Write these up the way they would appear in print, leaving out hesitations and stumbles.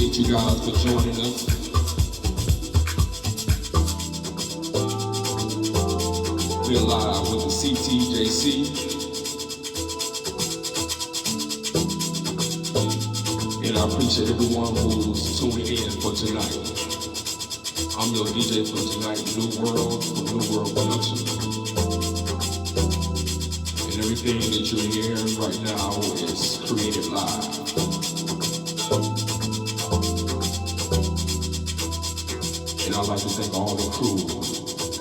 appreciate you guys for joining us. We're live with the CTJC, and I appreciate everyone who's tuning in for tonight. I'm your DJ for tonight, New World, from New World Production. And everything that you're hearing right now is created live. And I'd like to thank all the crew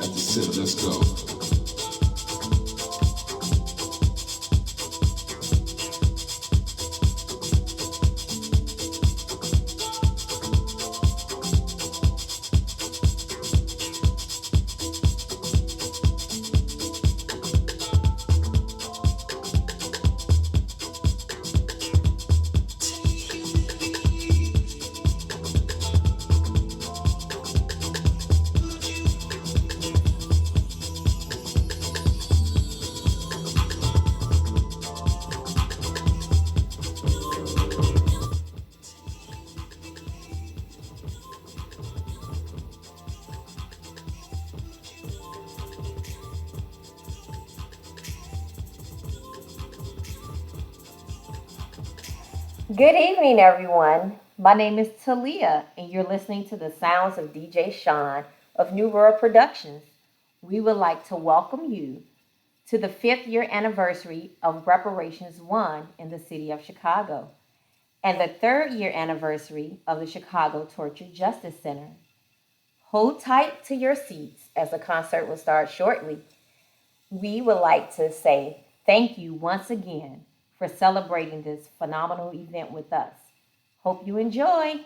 at the center. Let's go. Good evening, everyone. My name is Talia, and you're listening to the sounds of DJ Sean of New World Productions. We would like to welcome you to the fifth year anniversary of Reparations One in the city of Chicago and the third year anniversary of the Chicago Torture Justice Center. Hold tight to your seats as the concert will start shortly. We would like to say thank you once again for celebrating this phenomenal event with us. Hope you enjoy.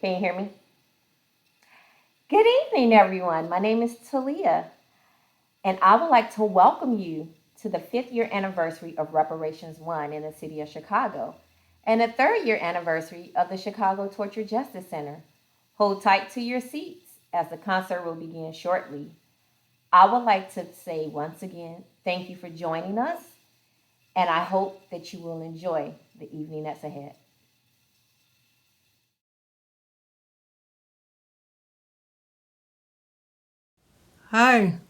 Can you hear me? Good evening, everyone. My name is Talia, and I would like to welcome you to the 5th year anniversary of Reparations One in the city of Chicago and the 3rd year anniversary of the Chicago Torture Justice Center. Hold tight to your seats as the concert will begin shortly. I would like to say once again, thank you for joining us, and I hope that you will enjoy the evening that's ahead. Hi,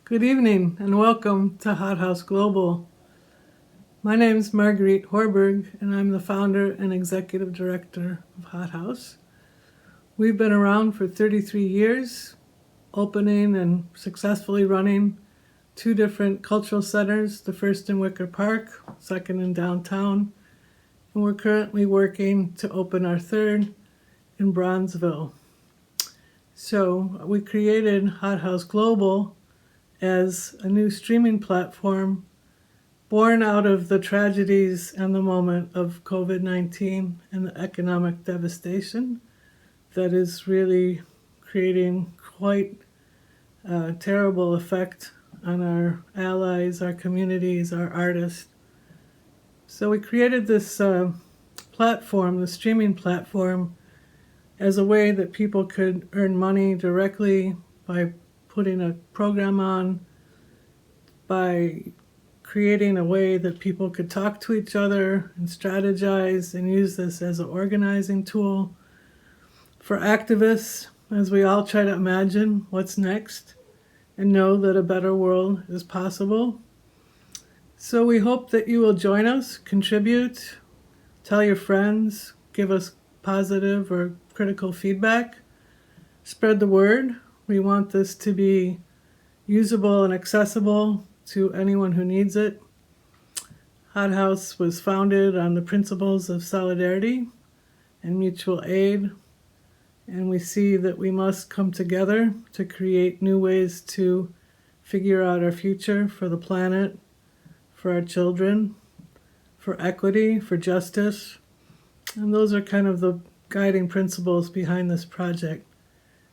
good evening, and welcome to Hot House Global. My name is Marguerite Horberg, and I'm the founder and executive director of Hot House. We've been around for 33 years, opening and successfully running 2 different cultural centers, the first in Wicker Park, second in downtown, and we're currently working to open our 3rd in Bronzeville. So we created Hot House Global as a new streaming platform born out of the tragedies and the moment of COVID-19 and the economic devastation that is really creating quite a terrible effect on our allies, our communities, our artists. So we created this platform, the streaming platform, as a way that people could earn money directly by putting a program on, by creating a way that people could talk to each other and strategize and use this as an organizing tool for activists as we all try to imagine what's next and know that a better world is possible. So we hope that you will join us, contribute, tell your friends, give us positive or critical feedback, spread the word. We want this to be usable and accessible to anyone who needs it. Hot House was founded on the principles of solidarity and mutual aid, and we see that we must come together to create new ways to figure out our future for the planet, for our children, for equity, for justice. And those are kind of the guiding principles behind this project.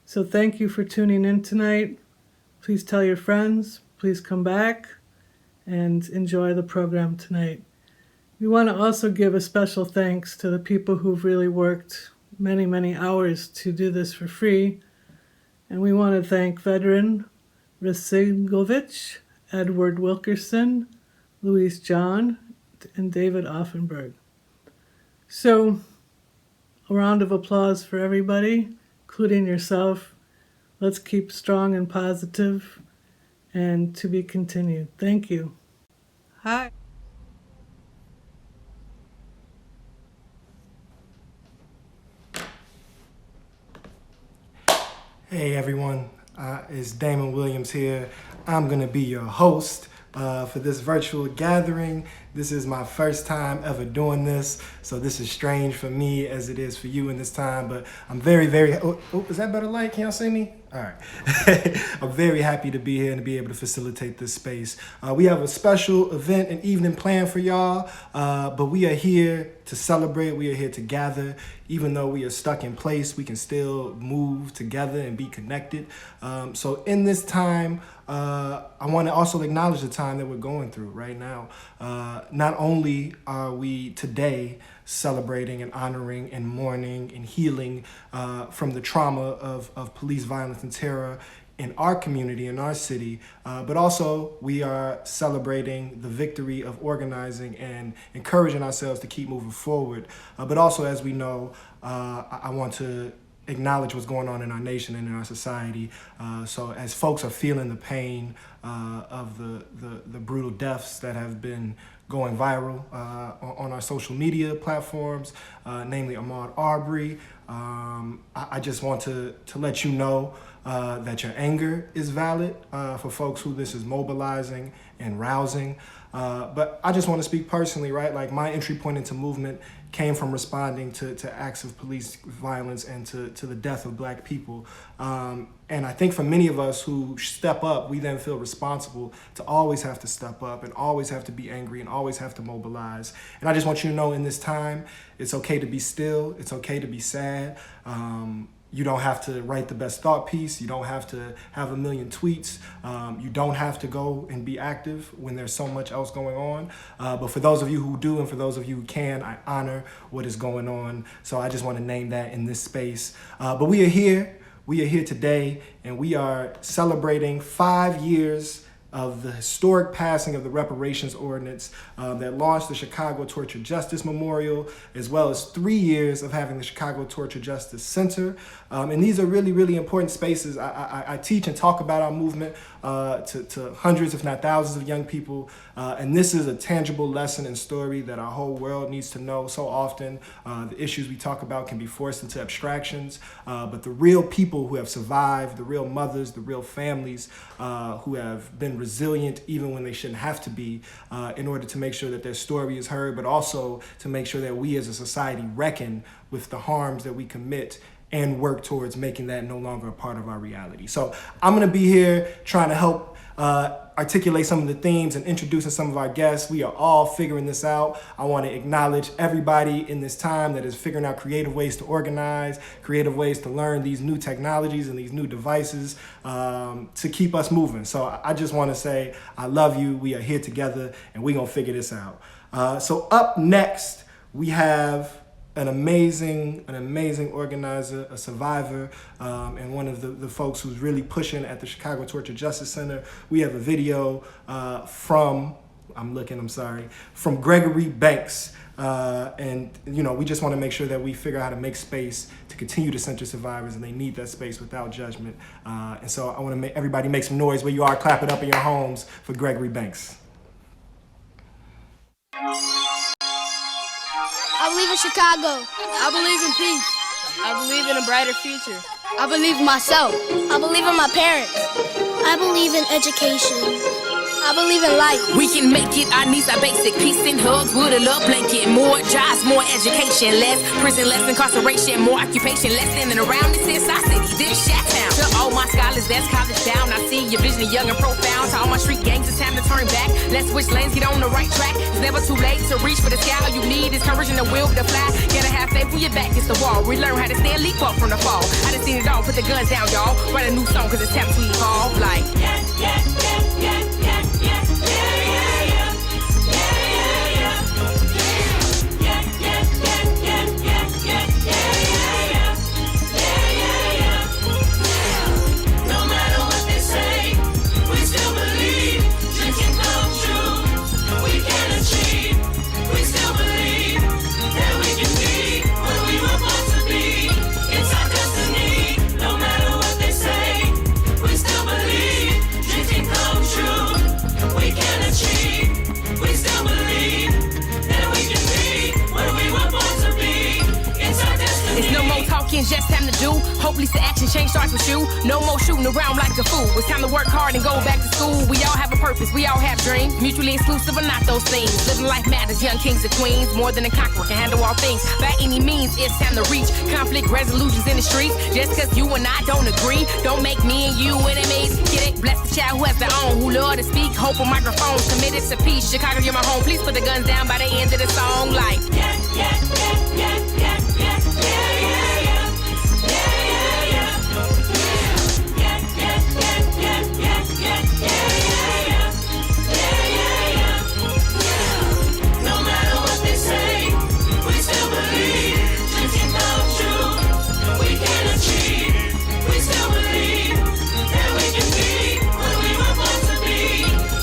So thank you for tuning in tonight. Please tell your friends, please come back and enjoy the program tonight. We want to also give a special thanks to the people who've really worked many, many hours to do this for free. And we want to thank veteran Rasigovich, Edward Wilkerson, Louise John, and David Offenberg. So a round of applause for everybody, including yourself. Let's keep strong and positive, and to be continued. Thank you. Hi. Hey everyone, it's Damon Williams here. I'm gonna be your host for this virtual gathering. This is my first time ever doing this, so this is strange for me as it is for you in this time, but I'm very, is that better light? Can y'all see me? All right. I'm very happy to be here and to be able to facilitate this space. We have a special event and evening planned for y'all, but we are here to celebrate. We are here to gather. Even though we are stuck in place, we can still move together and be connected. So in this time, I want to also acknowledge the time that we're going through right now. Not only are we today celebrating and honoring and mourning and healing from the trauma of police violence and terror in our community, in our city, but also we are celebrating the victory of organizing and encouraging ourselves to keep moving forward. But also, as we know, I want to acknowledge what's going on in our nation and in our society. So as folks are feeling the pain of the brutal deaths that have been going viral on our social media platforms, namely Ahmaud Arbery, I just want to let you know that your anger is valid for folks who this is mobilizing and rousing. But I just want to speak personally, right? Like my entry point into movement came from responding to acts of police violence and to the death of Black people. And I think for many of us who step up, we then feel responsible to always have to step up and always have to be angry and always have to mobilize. And I just want you to know in this time, it's okay to be still, it's okay to be sad. You don't have to write the best thought piece. You don't have to have a million tweets. You don't have to go and be active when there's so much else going on. But for those of you who do and for those of you who can, I honor what is going on. So I just want to name that in this space. But we are here. We are here today, and we are celebrating 5 years of the historic passing of the reparations ordinance that launched the Chicago Torture Justice Memorial, as well as 3 years of having the Chicago Torture Justice Center. And these are really, really important spaces. I teach and talk about our movement to hundreds, if not thousands of young people. And this is a tangible lesson and story that our whole world needs to know. So often the issues we talk about can be forced into abstractions, but the real people who have survived, the real mothers, the real families who have been resilient even when they shouldn't have to be, in order to make sure that their story is heard, but also to make sure that we as a society reckon with the harms that we commit and work towards making that no longer a part of our reality. So I'm gonna be here trying to help articulate some of the themes and introducing some of our guests. We are all figuring this out. I want to acknowledge everybody in this time that is figuring out creative ways to organize, creative ways to learn these new technologies and these new devices to keep us moving. So I just want to say, I love you. We are here together and we're gonna figure this out. So up next, we have an amazing organizer, a survivor, and one of the folks who's really pushing at the Chicago Torture Justice Center. We have a video from Gregory Banks. And you know, we just want to make sure that we figure out how to make space to continue to center survivors, and they need that space without judgment. And so I want to make everybody make some noise where you are, clap it up in your homes for Gregory Banks. I believe in Chicago. I believe in peace. I believe in a brighter future. I believe in myself. I believe in my parents. I believe in education. I believe in life. We can make it, our needs are basic. Peace and hugs with a love blanket. More jobs, more education. Less prison, less incarceration. More occupation, less standing around. This is our city, this Chi-Town. To all my scholars, that's college down. I see your vision young and profound. To all my street gangs, it's time to turn back. Let's switch lanes, get on the right track. It's never too late to reach for the sky. All you need is courage and the will to fly. Gotta have faith when your back is the wall. We learn how to stand, leap up from the fall. I done seen it all, put the guns down, y'all. Write a new song, cause it's time to evolve. Like, just time to do. Hopefully the action change starts with you. No more shooting around like a fool. It's time to work hard and go back to school. We all have a purpose, we all have dreams. Mutually exclusive or not those things. Living life matters, young kings and queens. More than a conqueror can handle all things. By any means, it's time to reach conflict resolutions in the streets. Just cause you and I don't agree, don't make me and you enemies. Get it? Bless the child who has their own, who love to speak, hope on microphones, committed to peace. Chicago, you're my home. Please put the guns down by the end of the song. Like,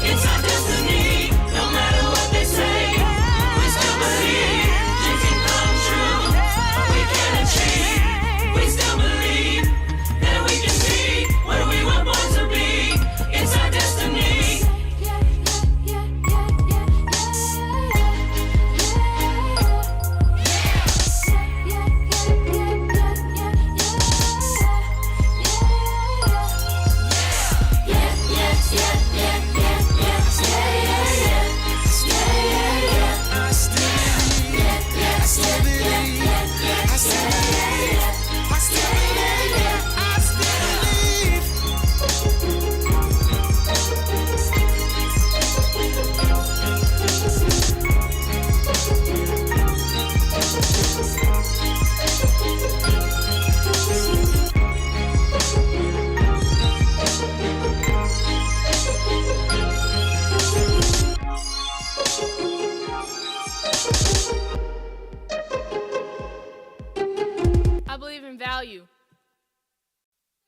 It's our destiny, no matter what they say, we still believe.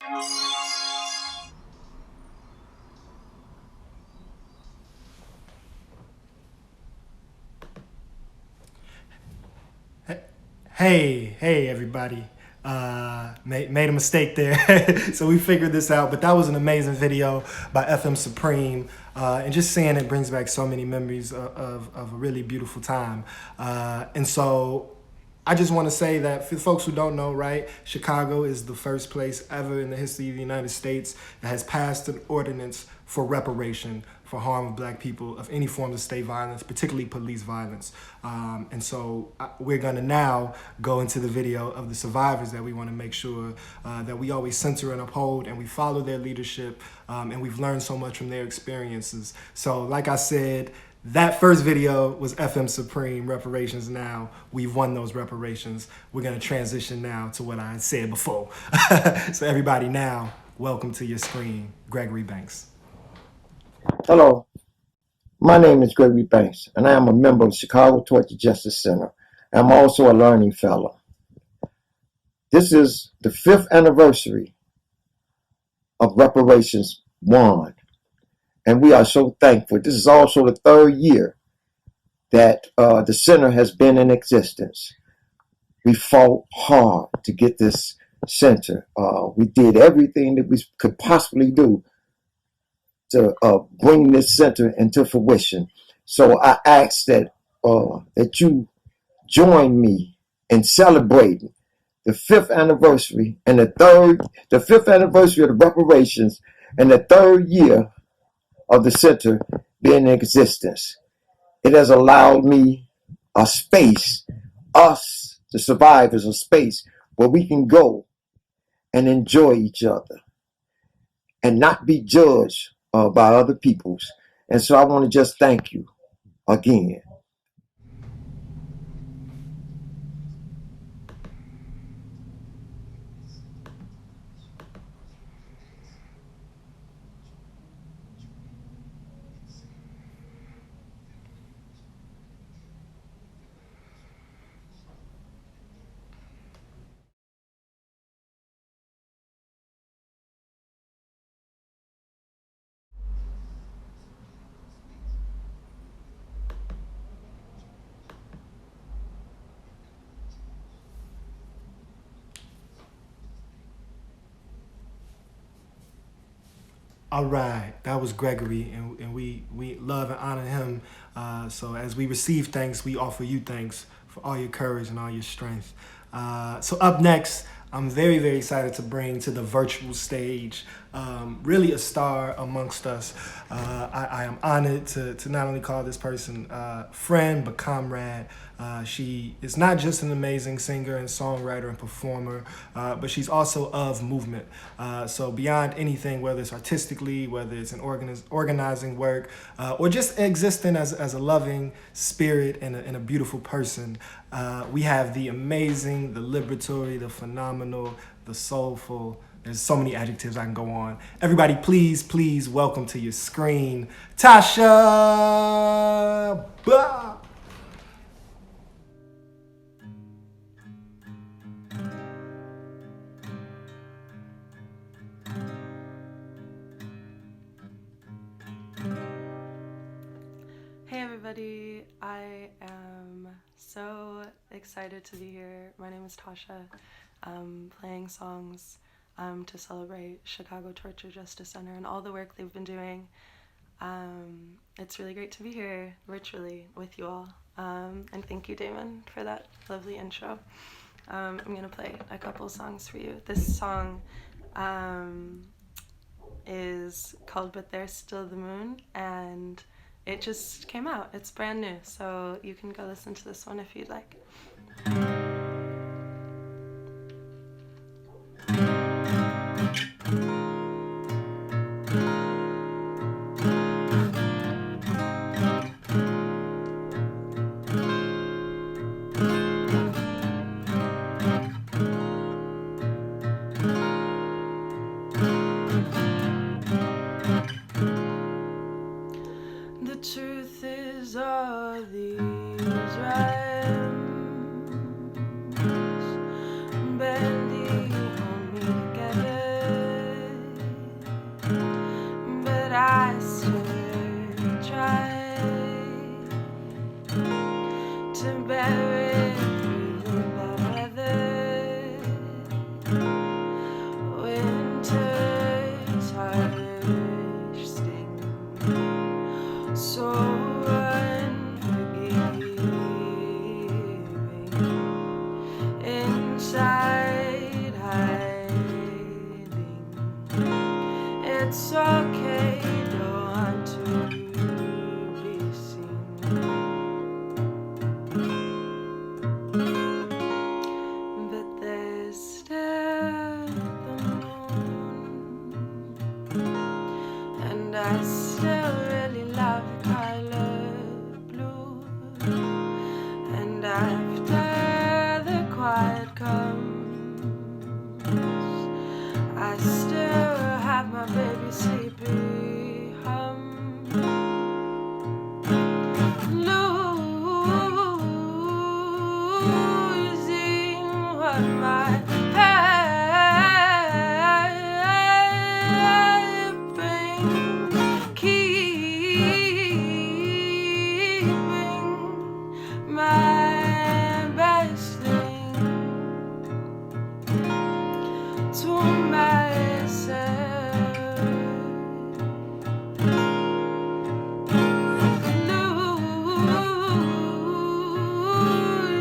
Hey, everybody. Made a mistake there. So we figured this out, but that was an amazing video by FM Supreme. And just seeing it brings back so many memories of a really beautiful time. And so I just want to say that for folks who don't know, right, Chicago is the first place ever in the history of the United States that has passed an ordinance for reparation for harm of Black people of any form of state violence, particularly police violence. And so we're gonna now go into the video of the survivors that we wanna make sure that we always center and uphold, and we follow their leadership, and we've learned so much from their experiences. So like I said, that first video was FM Supreme, Reparations Now. We've won those reparations. We're gonna transition now to what I said before. So everybody now, welcome to your screen, Gregory Banks. Hello, my name is Gregory Banks, and I am a member of the Chicago Torture Justice Center. I'm also a Learning Fellow. This is the 5th anniversary of Reparations Won, and we are so thankful. This is also the 3rd year that the center has been in existence. We fought hard to get this center. We did everything that we could possibly do to bring this center into fruition. So I ask that that you join me in celebrating the 5th anniversary and the 5th anniversary of the reparations and the 3rd year of the center being in existence. It has allowed me a space, us, the survivors, a space where we can go and enjoy each other and not be judged by other peoples. And so I want to just thank you again. All right, that was Gregory, and we love and honor him. So as we receive thanks, we offer you thanks for all your courage and all your strength. So up next, I'm very, very excited to bring to the virtual stage really a star amongst us. I am honored to not only call this person friend, but comrade. She is not just an amazing singer and songwriter and performer, but she's also of movement. So beyond anything, whether it's artistically, whether it's in organizing work, or just existing as a loving spirit and a beautiful person, we have the amazing, the liberatory, the phenomenal, the soulful. There's so many adjectives I can go on. Everybody, please welcome to your screen, Tasha Bah! Hey everybody, I am so excited to be here. My name is Tasha. I'm playing songs to celebrate Chicago Torture Justice Center and all the work they've been doing. It's really great to be here virtually with you all. And thank you, Damon, for that lovely intro. I'm going to play a couple songs for you. This song is called But There's Still the Moon, and it just came out. It's brand new, so you can go listen to this one if you'd like. The truth is all these rhymes sleepy hum. Losing what my head keeping my best thing to myself.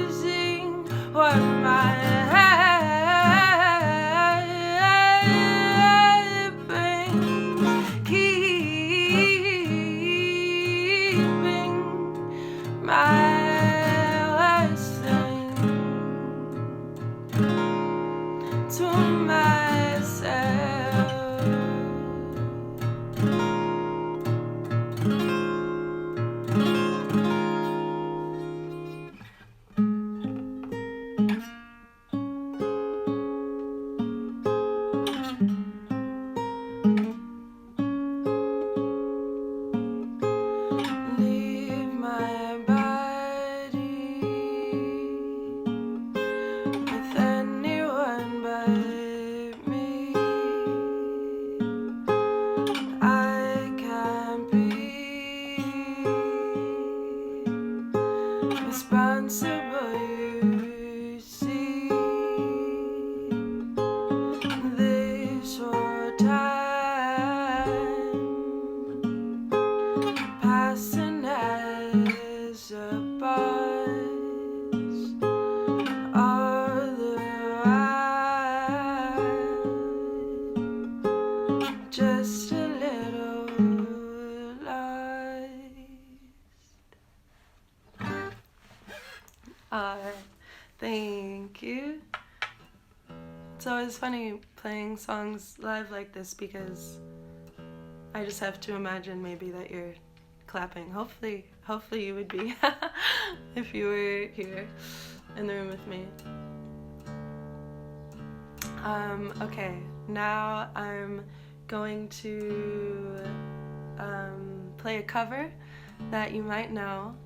Losing what my head keeping my last thing to myself. Leave my body with anyone but me. I can't be responsible, you see. This whole time passing as a buzz, all the while just a little lost. Thank you. It's always funny playing songs live like this because I just have to imagine maybe that you're clapping. Hopefully you would be if you were here in the room with me. Okay, now I'm going to play a cover that you might know.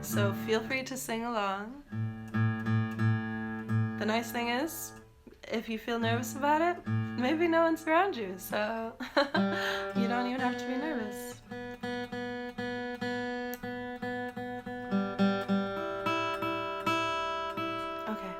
So feel free to sing along. The nice thing is, if you feel nervous about it, maybe no one's around you, so you don't even have to be nervous. Okay.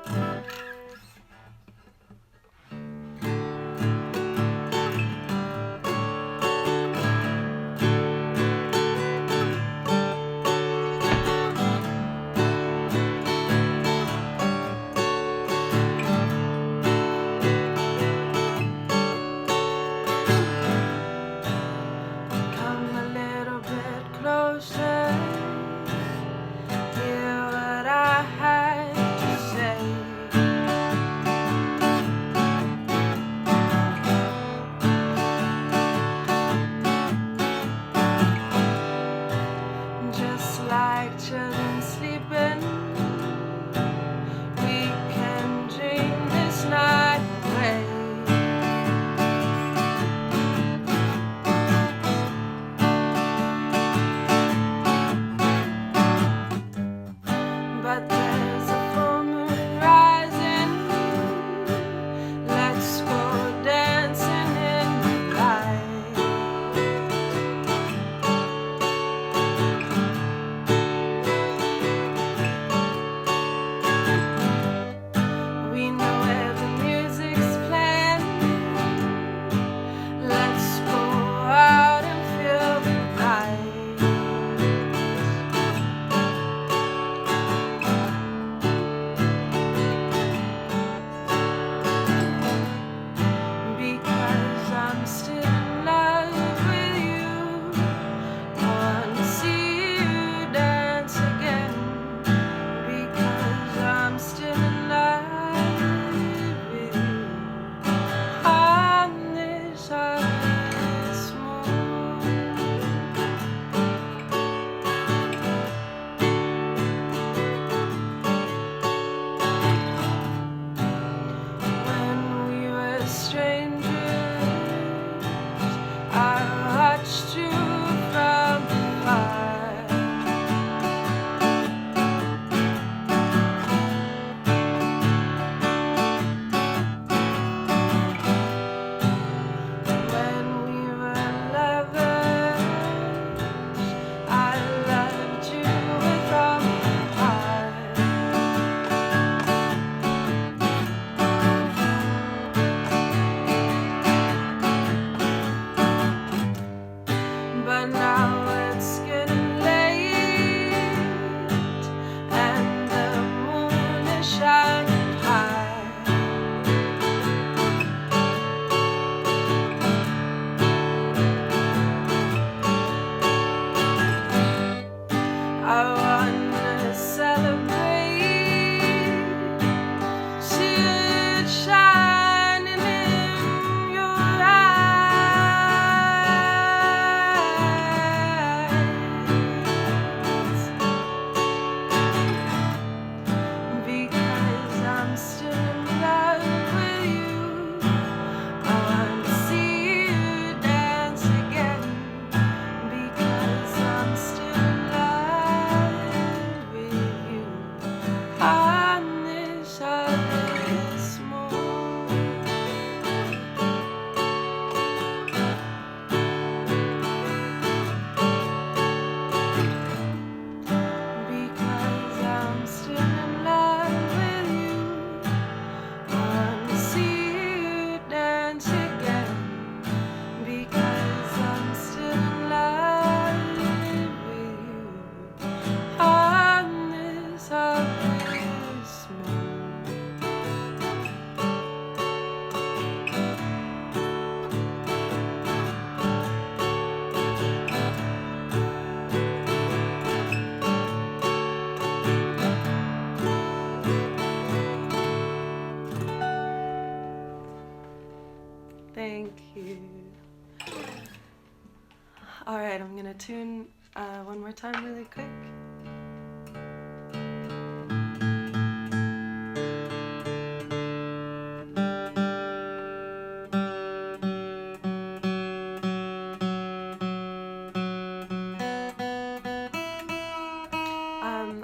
tune one more time really quick.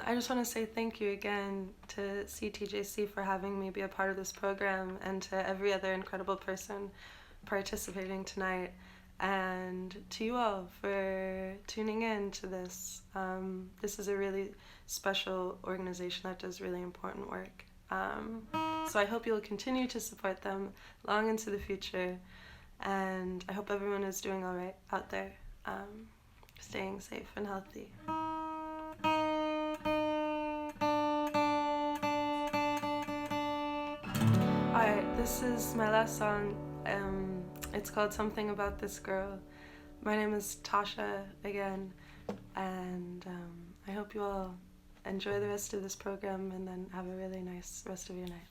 I just want to say thank you again to CTJC for having me be a part of this program, and to every other incredible person participating tonight, and to you all for tuning in to this. This is a really special organization that does really important work. So I hope you'll continue to support them long into the future, and I hope everyone is doing all right out there, staying safe and healthy. Alright, this is my last song. It's called Something About This Girl. My name is Tasha again, and I hope you all enjoy the rest of this program and then have a really nice rest of your night.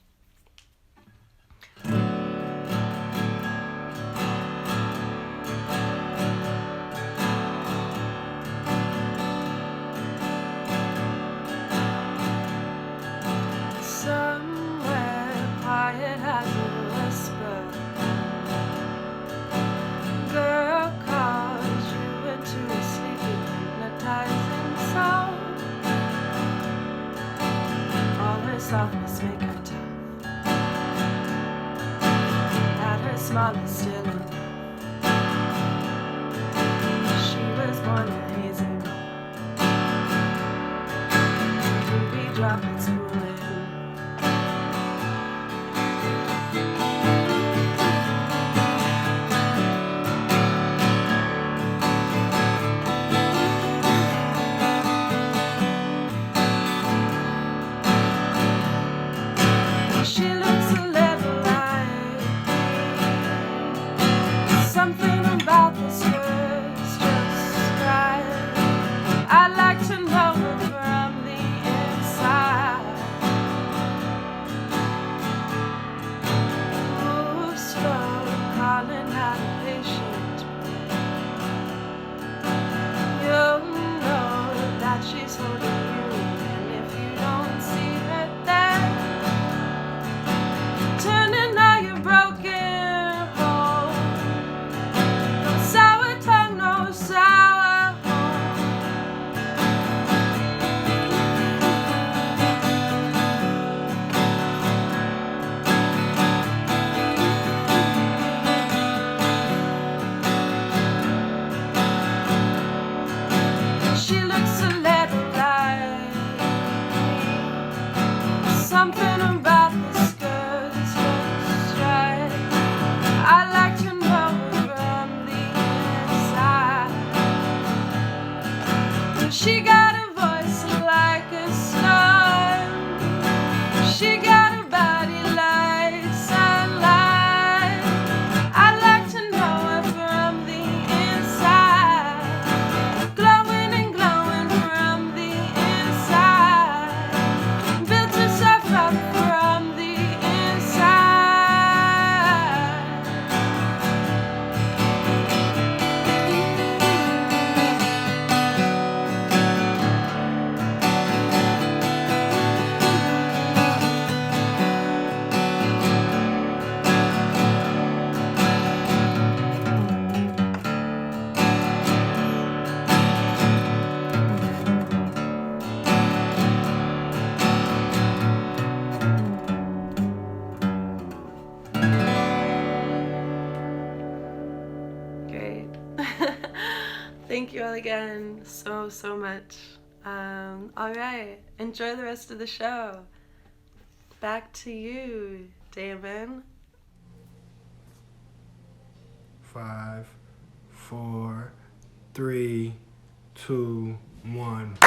Softness make her tough. At her smallest still enough. She was born a hazy ruby droplets pooling. She looks a little like something about this girl's just right. I'd like to know her from the inside. Move slow, calling out a patient breath. You'll know that she's holding you, and if you don't see her there, turning all your broken home. No sour tongue, no sour home. She looks a little like something about this girl is just right. I'd like to know her from the inside. She got a voice like a storm. She got a body like sunlight. I'd like to know her from the inside. Glowing and glowing from the inside. Built herself up from the inside. Great. Thank you all again so much. All right, enjoy the rest of the show. Back to you, Damon. 5, 4, 3, 2, 1.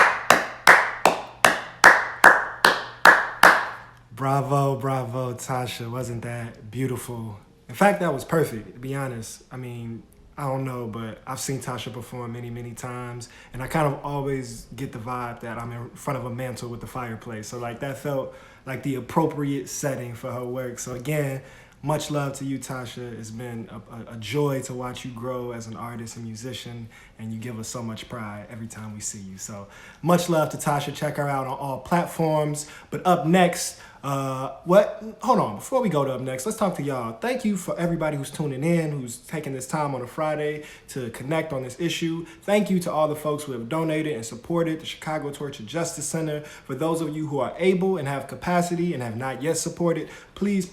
Bravo, bravo, Tasha. Wasn't that beautiful? In fact, that was perfect, to be honest. I mean, I don't know, but I've seen Tasha perform many times, and I kind of always get the vibe that I'm in front of a mantle with the fireplace. So like that felt like the appropriate setting for her work. So again, Much love to you, Tasha. It's been a joy to watch you grow as an artist and musician, and you give us so much pride every time we see you. So much love to Tasha. Check her out on all platforms. But up next, hold on, before we go to up next, let's talk to y'all. Thank you for everybody who's tuning in, who's taking this time on a Friday to connect on this issue. Thank you to all the folks who have donated and supported the Chicago Torture Justice Center. For those of you who are able and have capacity and have not yet supported, please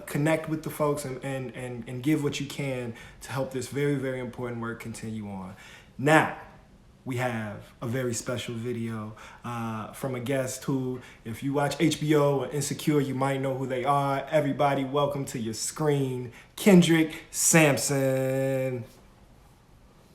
connect with the folks and give what you can to help this very, very important work continue on. Now, we have a very special video from a guest who, if you watch HBO or Insecure, you might know who they are. Everybody, welcome to your screen, Kendrick Sampson.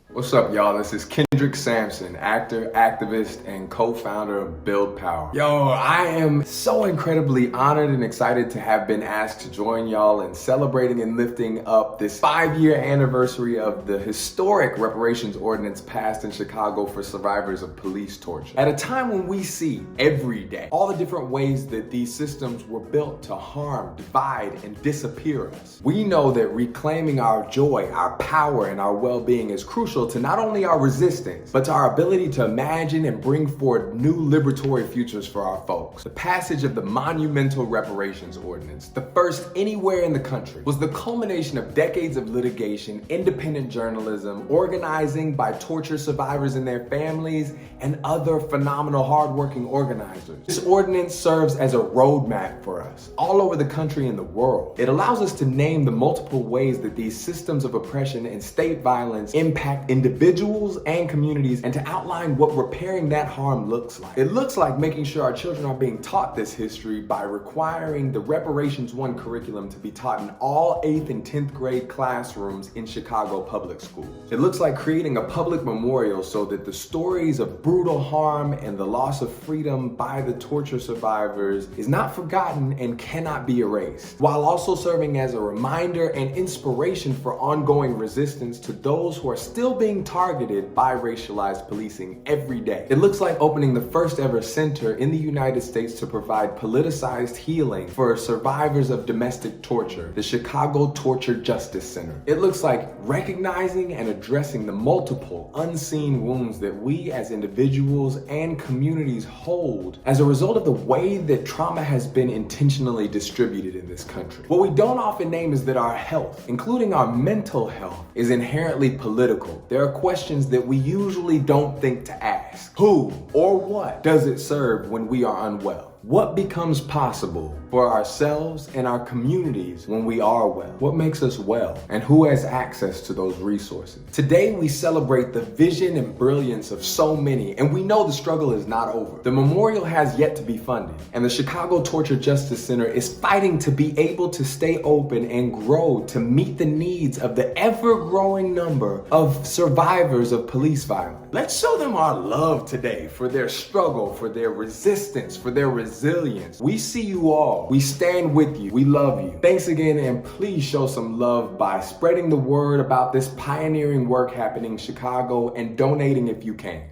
What's up, y'all? This is Kendrick Sampson, actor, activist, and co-founder of Build Power. Yo, I am so incredibly honored and excited to have been asked to join y'all in celebrating and lifting up this 5-year anniversary of the historic reparations ordinance passed in Chicago for survivors of police torture. At a time when we see every day all the different ways that these systems were built to harm, divide, and disappear us, we know that reclaiming our joy, our power, and our well-being is crucial to not only our resistance, but to our ability to imagine and bring forward new liberatory futures for our folks. The passage of the monumental reparations ordinance, the first anywhere in the country, was the culmination of decades of litigation, independent journalism, organizing by torture survivors and their families, and other phenomenal hardworking organizers. This ordinance serves as a roadmap for us all over the country and the world. It allows us to name the multiple ways that these systems of oppression and state violence impact individuals and communities, and to outline what repairing that harm looks like. It looks like making sure our children are being taught this history by requiring the Reparations 1 curriculum to be taught in all 8th and 10th grade classrooms in Chicago public schools. It looks like creating a public memorial so that the stories of brutal harm and the loss of freedom by the torture survivors is not forgotten and cannot be erased, while also serving as a reminder and inspiration for ongoing resistance to those who are still being targeted by racialized policing every day. It looks like opening the first ever center in the United States to provide politicized healing for survivors of domestic torture, the Chicago Torture Justice Center. It looks like recognizing and addressing the multiple unseen wounds that we as individuals and communities hold as a result of the way that trauma has been intentionally distributed in this country. What we don't often name is that our health, including our mental health, is inherently political. There are questions that we usually don't think to ask. Who or what does it serve when we are unwell? What becomes possible for ourselves and our communities when we are well? What makes us well? And who has access to those resources? Today, we celebrate the vision and brilliance of so many, and we know the struggle is not over. The memorial has yet to be funded, and the Chicago Torture Justice Center is fighting to be able to stay open and grow to meet the needs of the ever-growing number of survivors of police violence. Let's show them our love today for their struggle, for their resistance, for their resilience. We see you all. We stand with you. We love you. Thanks again, and please show some love by spreading the word about this pioneering work happening in Chicago and donating if you can.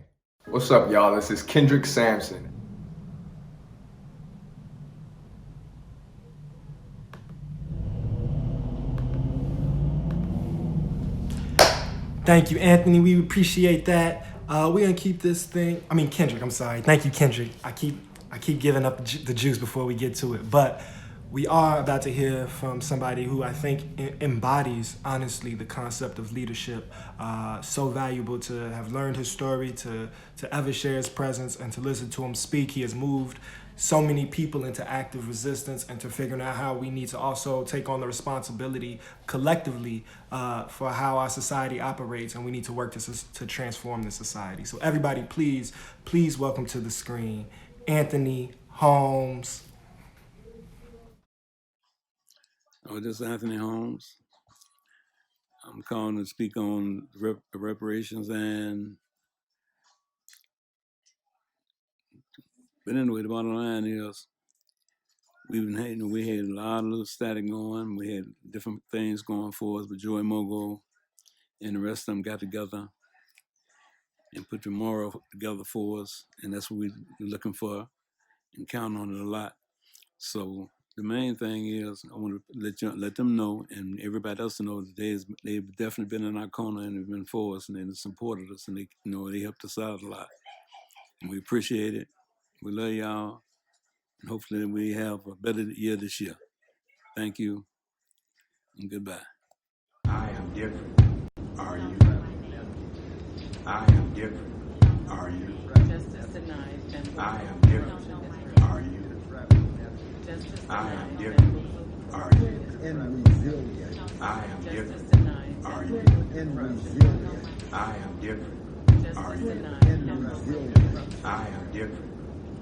What's up, y'all? This is Kendrick Sampson. Thank you, Anthony. We appreciate that. We're gonna keep this thing. I mean, Kendrick. I'm sorry. Thank you, Kendrick. I keep giving up the juice before we get to it, but we are about to hear from somebody who I think embodies, honestly, the concept of leadership. So valuable to have learned his story, to ever share his presence, and to listen to him speak. He has moved so many people into active resistance and to figuring out how we need to also take on the responsibility collectively for how our society operates, and we need to work to transform the society. So everybody, please welcome to the screen, Anthony Holmes. Oh, this is Anthony Holmes. I'm calling to speak on reparations but anyway, the bottom line is we had a lot of little static going. We had different things going for us, but Joey Mogul and the rest of them got together and put the moral together for us, and that's what we're looking for and count on it a lot. So the main thing is I want to let them know and everybody else know that they've definitely been in our corner and have been for us and they supported us and they helped us out a lot. And we appreciate it. We love y'all. And hopefully we have a better year this year. Thank you and goodbye. I am different. Are you? I am different. Are you? Justice denied. I am different. Are you? I am different. Are you? And resilient. I am different. Are you? And resilient. I am different. Are you? And resilient. I am different.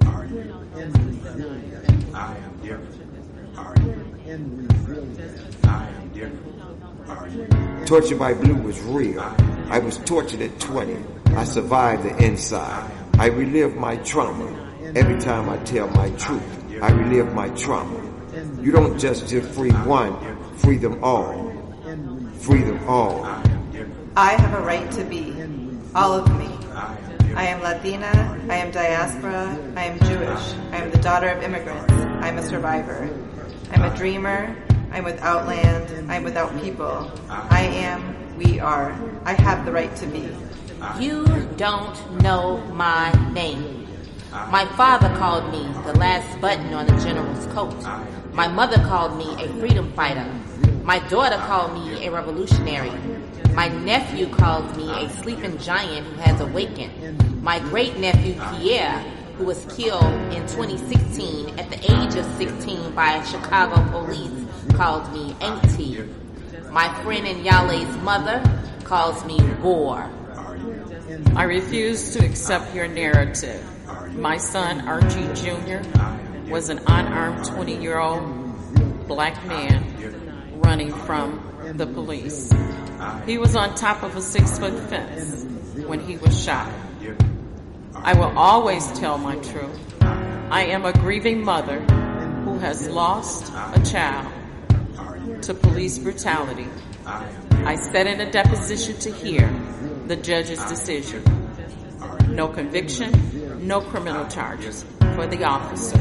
Are you? And resilient. I am different. Are you? And resilient. I am different. Are you? Torture by Blue was real. I was tortured at 20. I survived the inside. I relive my trauma. Every time I tell my truth, I relive my trauma. You don't just free one, free them all. Free them all. I have a right to be. All of me. I am Latina, I am diaspora, I am Jewish, I am the daughter of immigrants, I am a survivor. I'm a dreamer, I'm without land, I'm without people. I am, we are. I have the right to be. You don't know my name. My father called me the last button on the general's coat. My mother called me a freedom fighter. My daughter called me a revolutionary. My nephew called me a sleeping giant who has awakened. My great-nephew Pierre, who was killed in 2016 at the age of 16 by Chicago police, called me Auntie. My friend Nyale's mother calls me War. I refuse to accept your narrative. My son, Archie Jr., was an unarmed 20-year-old black man running from the police. He was on top of a 6-foot fence when he was shot. I will always tell my truth. I am a grieving mother who has lost a child to police brutality. I sat in a deposition to hear the judge's decision. No conviction, no criminal charges for the officer.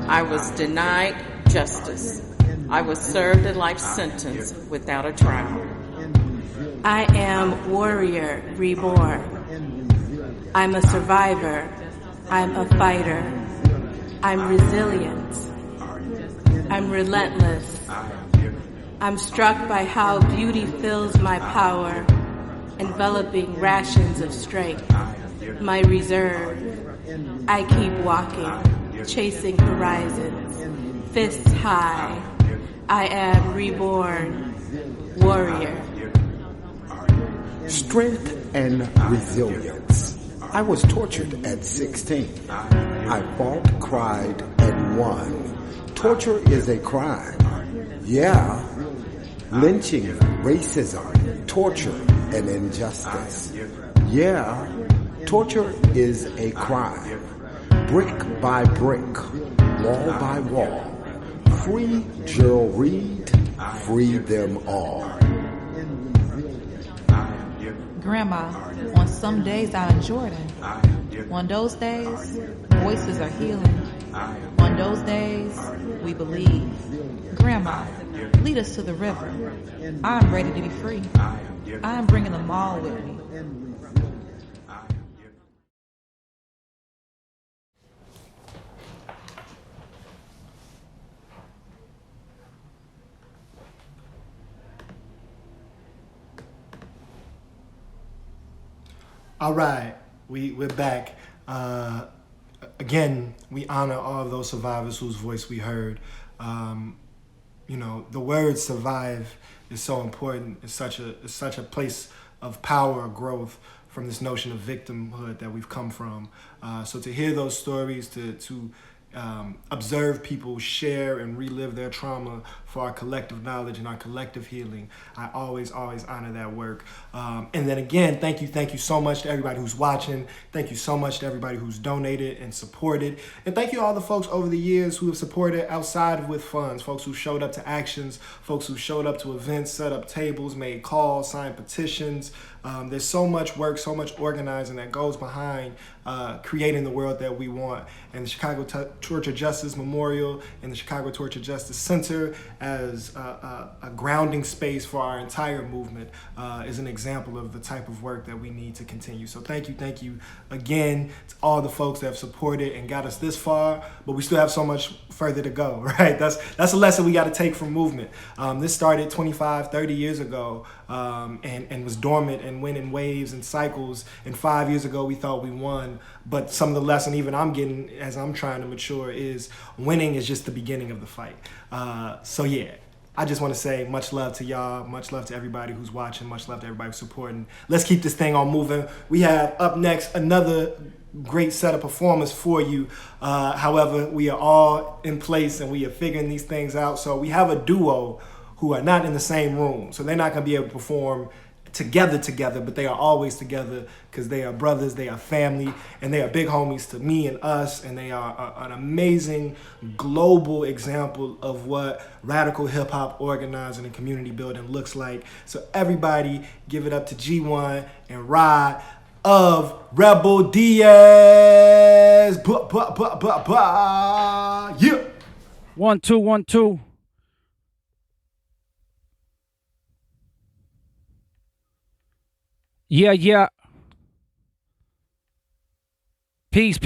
I was denied justice. I was served a life sentence without a trial. I am warrior reborn. I'm a survivor. I'm a fighter. I'm resilient. I'm relentless. I'm struck by how beauty fills my power, enveloping rations of strength. My reserve. I keep walking, chasing horizons, fists high. I am reborn, warrior. Strength and resilience. I was tortured at 16. I fought, cried, and won. Torture is a crime. Yeah. Lynching, racism, torture, and injustice. Yeah. Torture is a crime. Brick by brick, wall by wall. Free Gerald Reed, free them all. Grandma, on some days out in Jordan, on those days, voices are healing. On those days, we believe. Grandma, lead us to the river. I'm ready to be free. I'm bringing them all with me. All right, we're back. Again, we honor all of those survivors whose voice we heard. You know, the word "survive" is so important. It's such a place of power, growth from this notion of victimhood that we've come from. So to hear those stories, to observe people share and relive their trauma for our collective knowledge and our collective healing. I always honor that work. And then again, thank you so much to everybody who's watching. Thank you so much to everybody who's donated and supported. And thank you all the folks over the years who have supported outside of with funds, folks who showed up to actions, folks who showed up to events, set up tables, made calls, signed petitions. There's so much work, so much organizing that goes behind creating the world that we want. And the Chicago Torture Justice Memorial and the Chicago Torture Justice Center as a grounding space for our entire movement is an example of the type of work that we need to continue. So thank you again to all the folks that have supported and got us this far, but we still have so much further to go, right? That's a lesson we got to take from movement. This started 25, 30 years ago and was dormant and went in waves and cycles. And 5 years ago, we thought we won. But some of the lesson even I'm getting as I'm trying to mature is winning is just the beginning of the fight. So yeah, I just want to say much love to y'all, much love to everybody who's watching, much love to everybody who's supporting. Let's keep this thing on moving. We have up next another great set of performers for you. However, we are all in place and we are figuring these things out. So we have a duo who are not in the same room. So they're not going to be able to perform together, but they are always together because they are brothers, they are family, and they are big homies to me and us, and they are an amazing global example of what radical hip-hop organizing and community building looks like. So everybody give it up to G1 and Rod of Rebel Diaz. Yeah. 1 2 1 2. Yeah. Peace.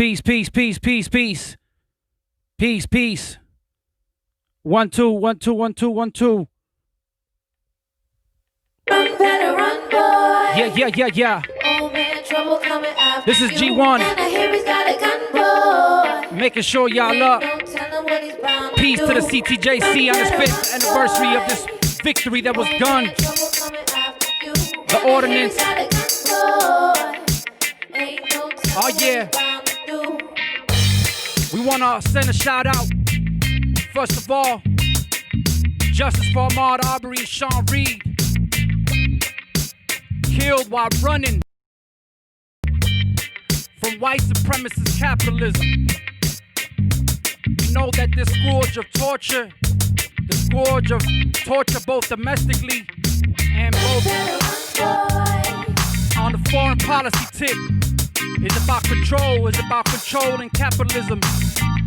1 2 1 2 1 2 1 2. Run, better run, boy. Yeah. Old man, trouble coming after This is you. G1. And I hear he's got a gun, boy. Making sure y'all up. No telling what he's bound Peace to the do. CTJC on this 5th anniversary of this victory that was done. The ordinance. Oh yeah. We want to send a shout out. First of all, justice for Ahmaud Arbery and Sean Reed. Killed while running from white supremacist capitalism. We know that this scourge of torture, both domestically and both on the foreign policy tip, is about control, is about controlling capitalism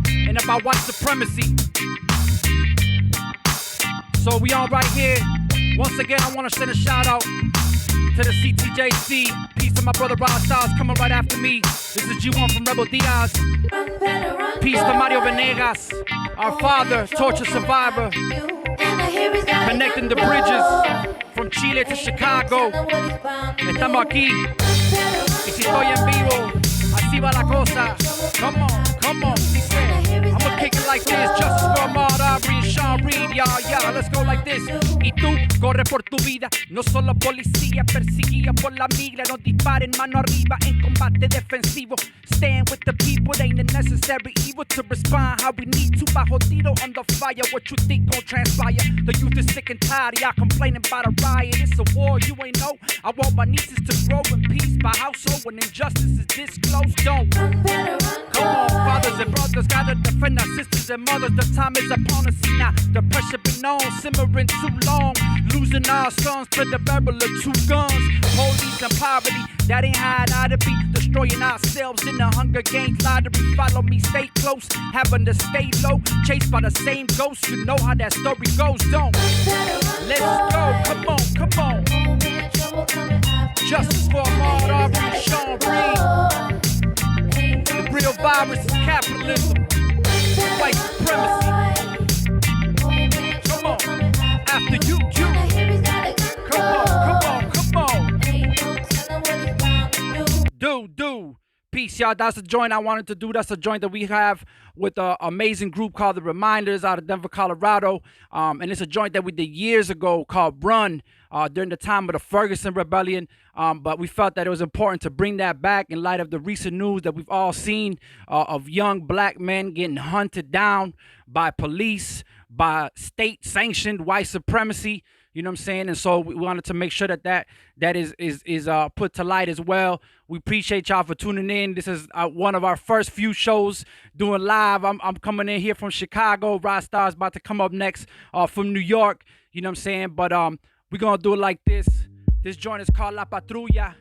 and about white supremacy. So we on right here. Once again, I want to send a shout out to the CTJC. Peace to my brother Rod Styles coming right after me. This is G1 from Rebel Diaz. Peace to Mario Venegas, our father, torture survivor. Connecting the bridges from Chile to Chicago. Estamos aquí. Y si estoy en vivo, así va la cosa. Come on, dice. I'ma kick it like this. Justice for Ahmaud Arbery and Sean Reed, y'all. Let's go like this. Y tú corre por tu vida. No solo policía, perseguida por la migra. No disparen mano arriba en combate defensivo. Stand with the people, ain't a necessary evil to respond how we need to. Bajo tiro under fire, what you think gon' transpire? The youth is sick and tired of y'all complaining about a riot. It's a war, you ain't know. I want my nieces to grow in peace by household when injustice is this close. Don't. Come on, fathers and brothers, gotta defend our sisters and mothers. The time is upon us now. The pressure been on, simmering too long. Losing our sons to the barrel of 2 guns. Police and poverty, that ain't how it ought to be. Destroying ourselves in the Hunger Games lottery. Follow me, stay close, having to stay low. Chased by the same ghosts, you know how that story goes, don't. Let's go, come on. Justice for Ahmaud Arbery and Sean Reed. The real virus is capitalism, white supremacy. Come on, after you. Come on. Do. Peace, Peace, y'all. That's a joint I wanted to do. That's a joint that we have with an amazing group called The Reminders out of Denver, Colorado. And it's a joint that we did years ago called Run during the time of the Ferguson Rebellion. But we felt that it was important to bring that back in light of the recent news that we've all seen of young black men getting hunted down by police, by state-sanctioned white supremacy. You know what I'm saying? And so we wanted to make sure that that is put to light as well. We appreciate y'all for tuning in. This is one of our first few shows doing live. I'm coming in here from Chicago. Rostar's about to come up next from New York. You know what I'm saying? But we're going to do it like this. This joint is called La Patrulla.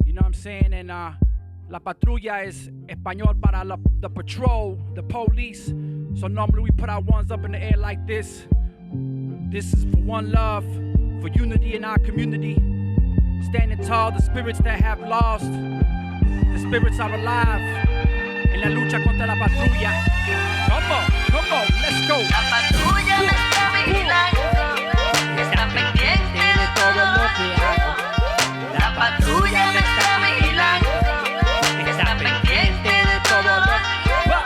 You know what I'm saying? And La Patrulla is Espanol para the patrol, the police. So normally we put our ones up in the air like this. This is for one love, for unity in our community. Standing tall, the spirits that have lost, the spirits are alive. En la lucha contra la patrulla. Come on, let's go. La patrulla me está vigilando, está pendiente de todo lo que hago. La patrulla me está vigilando, está pendiente de todo lo que hago.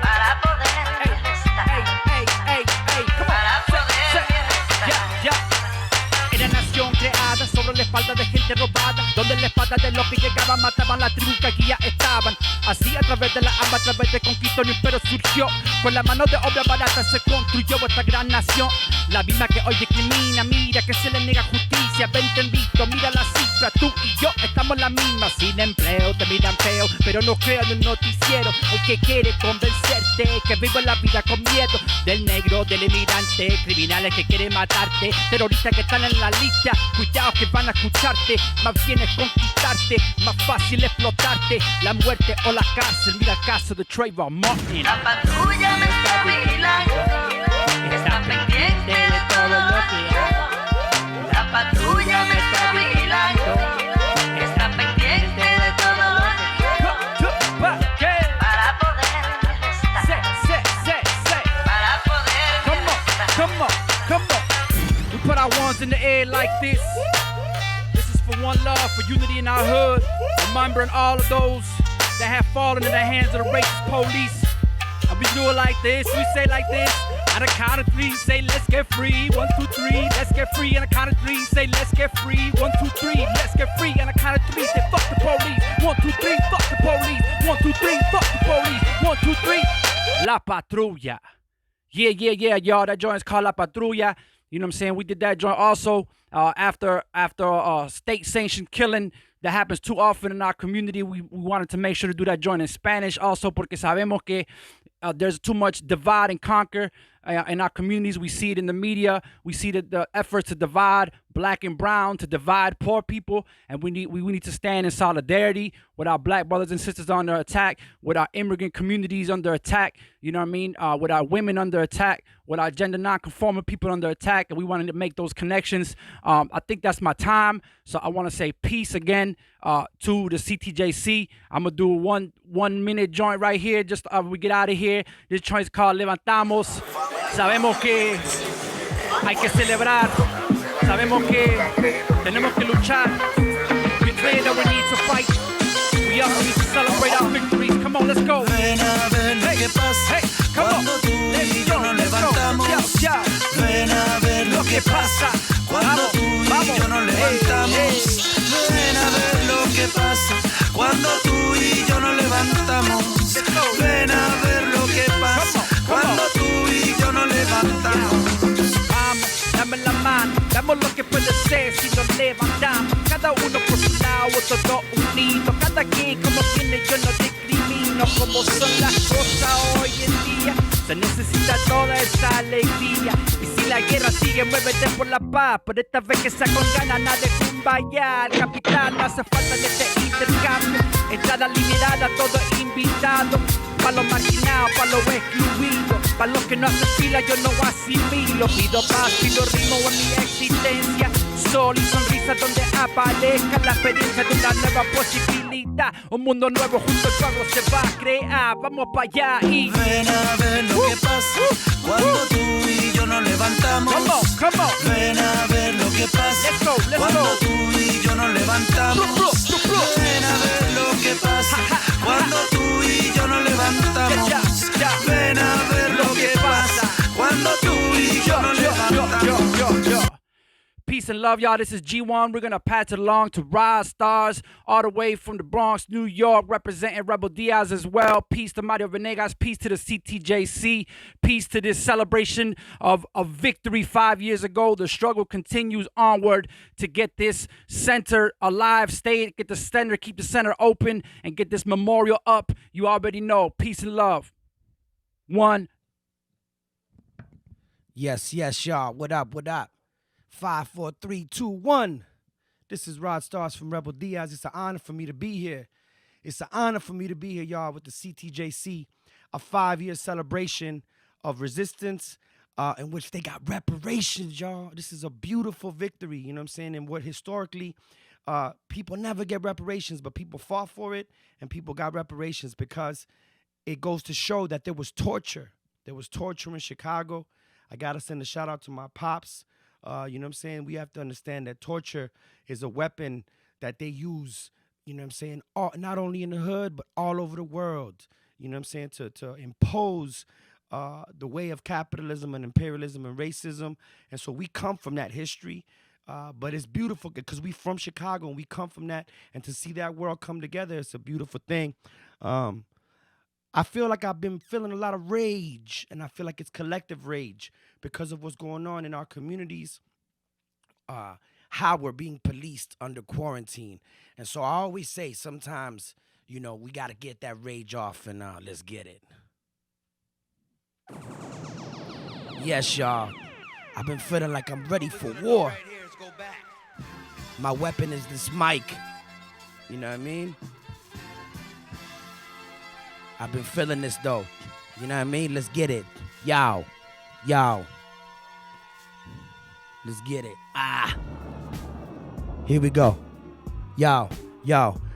Para poder estar. Era nación creada sobre la espalda de gente robada, donde la espada de los que llegaban mataban la tribu que aquí ya estaban. Así a través de la hambre, a través de conquista, un imperio surgió. Con la mano de obra barata se construyó esta gran nación. La misma que hoy discrimina, mira que se le niega justicia. Vente visto, mira la cifra, tú y yo estamos la misma. Sin empleo, te miran feo, pero no crean un noticiero. El que quiere convencerte que viva la vida con miedo. Del negro, del inmigrante, criminales que quieren matarte, terroristas que están en la lista. Cuidado que van a escucharte, más bien es conquistarte, más fácil explotarte. La muerte o la cárcel, mira el caso de Trayvon Martin. La patrulla me está vigilando, está pendiente de todo lo que hago. La patrulla me está vigilando, está pendiente de todo lo que hago. Para poder estar. Para poder estar. Come on. We put our ones in the air like this. This is for one love, for unity in our hood. Remembering all of those that have fallen in the hands of the racist police. And we do it like this, we say like this. On the count of three, say let's get free. 1, 2, 3, let's get free. On the count of three, say let's get free. 1, 2, 3, let's get free. On the count of three, say fuck the police. 1, 2, 3, fuck the police. 1, 2, 3, fuck the police. 1, 2, 3. La Patrulla. Yeah, y'all. That joint is called La Patrulla. You know what I'm saying? We did that joint also after state-sanctioned killing that happens too often in our community. We wanted to make sure to do that joint in Spanish also porque sabemos que there's too much divide and conquer in our communities. We see it in the media. We see the efforts to divide black and brown, to divide poor people, and we need to stand in solidarity with our black brothers and sisters under attack, with our immigrant communities under attack, you know what I mean, with our women under attack, with our gender non-conforming people under attack, and we wanted to make those connections. I think that's my time, so I want to say peace again to the CTJC. I'm going to do a one minute joint right here, just we get out of here. This joint is called Levantamos. Sabemos que hay que celebrar. Sabemos que tenemos que luchar. We clear that we need to fight. We also need to celebrate our victories. Come on, let's go. Ven a ver lo que pasa cuando tú y yo nos levantamos. Ven a ver lo que pasa cuando tú y yo nos levantamos. Ven a ver lo que pasa cuando tú y yo nos levantamos. Ven a ver lo que pasa cuando tú y yo nos levantamos. Dame la mano, damos lo que puede ser si nos levantamos. Cada uno por su lado, todos unidos. Cada quien como tiene, yo no discrimino. Como son las cosas hoy en día, se necesita toda esa alegría. Y si la guerra sigue, muévete por la paz. Pero esta vez que sea con ganas, nada de kumbaya. El capital no hace falta de este intercambio. Entrada liberada, todo invitado. Pa' los marginados, pa' los excluidos, pa' los que no hacen fila, yo no asimilo. Pido paz, pido ritmo en mi existencia. Sol y sonrisa donde aparezca la experiencia de una nueva posibilidad. Un mundo nuevo junto al pueblo se va a crear. Vamos para allá y ven a ver lo que pasa cuando tú y yo nos levantamos. Come on. Ven a ver lo que pasa. Cuando tú y yo nos levantamos. Ven a ver lo que pasa. Cuando tú y yo nos levantamos. Ven a ver lo que pasa. Cuando tú y yo nos levantamos. Peace and love, y'all. This is G1. We're going to pass it along to Rod Stars, all the way from the Bronx, New York, representing Rebel Diaz as well. Peace to Mario Venegas. Peace to the CTJC. Peace to this celebration of victory 5 years ago. The struggle continues onward to get this center alive, get the center, keep the center open, and get this memorial up. You already know. Peace and love. One. Yes, y'all. What up? 5, 4, 3, 2, 1. This is Rod Stars from Rebel Diaz. It's an honor for me to be here. Y'all, with the CTJC, a 5-year celebration of resistance in which they got reparations, y'all. This is a beautiful victory, you know what I'm saying? And what historically, people never get reparations, but people fought for it and people got reparations because it goes to show that there was torture. There was torture in Chicago. I got to send a shout out to my pops. You know what I'm saying? We have to understand that torture is a weapon that they use, you know what I'm saying, not only in the hood, but all over the world, you know what I'm saying, to impose the way of capitalism and imperialism and racism. And so we come from that history, but it's beautiful because we from Chicago and we come from that. And to see that world come together, it's a beautiful thing. I feel like I've been feeling a lot of rage, and I feel like it's collective rage because of what's going on in our communities, how we're being policed under quarantine. And so I always say sometimes, you know, we got to get that rage off and let's get it. Yes, y'all. I've been feeling like I'm ready for war. My weapon is this mic. You know what I mean? I've been feeling this though. You know what I mean? Let's get it. Yow. Let's get it. Here we go. Yo.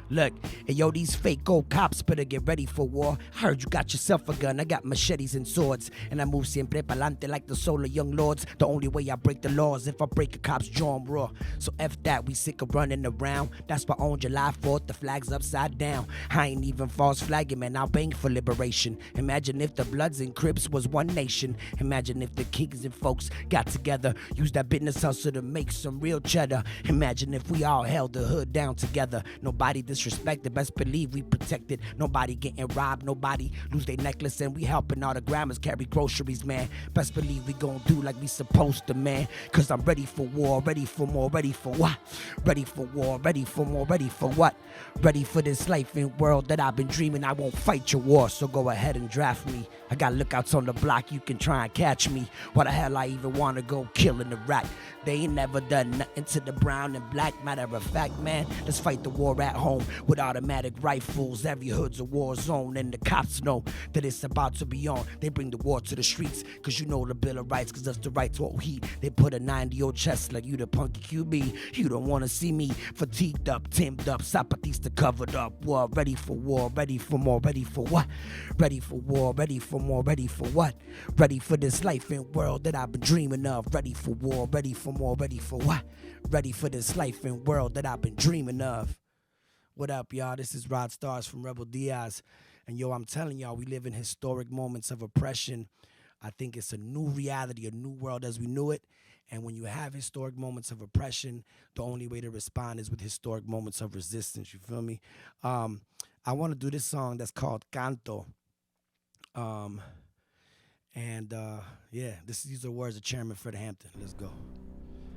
Look, hey, yo, these fake old cops better get ready for war. I heard you got yourself a gun. I got machetes and swords, and I move siempre pa'lante like the soul of young lords. The only way I break the law is if I break a cop's jaw and raw. So F that, we sick of running around. That's why on July 4th, the flag's upside down. I ain't even false flagging, man, I'll bang for liberation. Imagine if the Bloods and Crips was one nation. Imagine if the kings and folks got together, used that business hustle to make some real cheddar. Imagine if we all held the hood down together. Nobody disrespected, best believe we protected. Nobody getting robbed, nobody lose their necklace, and we helping all the grandmas carry groceries, man. Best believe we gon' do like we supposed to, man. Cause I'm ready for war, ready for more, ready for what? Ready for war, ready for more, ready for what? Ready for this life and world that I've been dreaming. I won't fight your war, so go ahead and draft me. I got lookouts on the block, you can try and catch me. Why the hell I even wanna go killing the rat? They ain't never done nothing to the brown and black. Matter of fact, man, let's fight the war at home with automatic rifles. Every hood's a war zone, and the cops know that it's about to be on. They bring the war to the streets, cause you know the Bill of Rights, cause that's the right to what heat. They put a 90 on your chest like you the punky QB. You don't wanna see me fatigued up, timed up, Zapatista covered up. War, ready for more, ready for what? Ready for war, ready for more, ready for what? Ready for this life and world that I've been dreaming of. Ready for war, ready for more, ready for what? Ready for this life and world that I've been dreaming of. What up, y'all? This is Rod Stars from Rebel Diaz. And yo, I'm telling y'all, we live in historic moments of oppression. I think it's a new reality, a new world as we knew it. And when you have historic moments of oppression, the only way to respond is with historic moments of resistance. You feel me? I want to do this song that's called Canto. These are words of Chairman Fred Hampton. Let's go.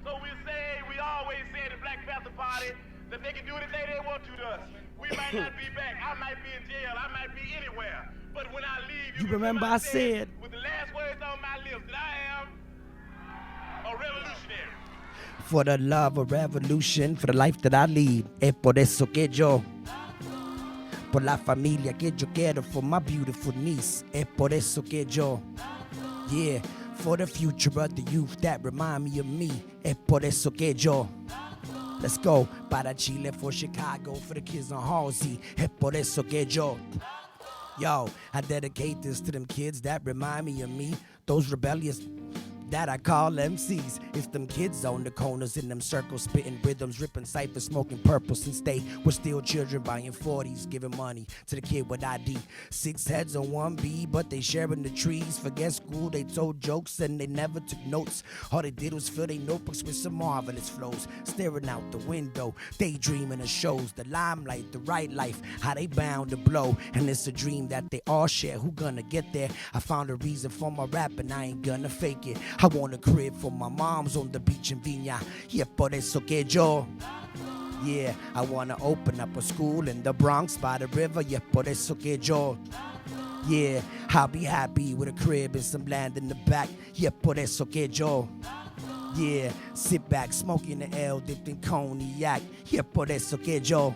So we always say at the Black Panther Party that they can do anything they want to us. We might not be back. I might be in jail. I might be anywhere. But when I leave, you remember I said with the last words on my lips that I am a revolutionary. For the love of revolution, for the life that I lead, es por eso que yo, por la familia que yo quiero, for my beautiful niece, es por eso que yo, yeah, for the future of the youth that remind me of me, es por eso que yo. Let's go. Para Chile, for Chicago, for the kids on Halsey, es por eso que yo. Yo, I dedicate this to them kids that remind me of me, those rebellious that I call MCs. It's them kids on the corners in them circles, spitting rhythms, ripping ciphers, smoking purple since they were still children, buying 40s, giving money to the kid with ID. 6 heads on 1B, but they sharing the trees. Forget school, they told jokes and they never took notes. All they did was fill their notebooks with some marvelous flows, staring out the window, daydreaming of shows, the limelight, the right life, how they bound to blow. And it's a dream that they all share. Who gonna get there? I found a reason for my rap and I ain't gonna fake it. I want a crib for my mom's on the beach in Viña. Yeah, por eso que yo. Yeah, I wanna open up a school in the Bronx by the river. Yeah, por eso que yo. Yeah, I'll be happy with a crib and some land in the back. Yeah, por eso que yo. Yeah, sit back, smoking the L dipped in cognac. Yeah, por eso que yo.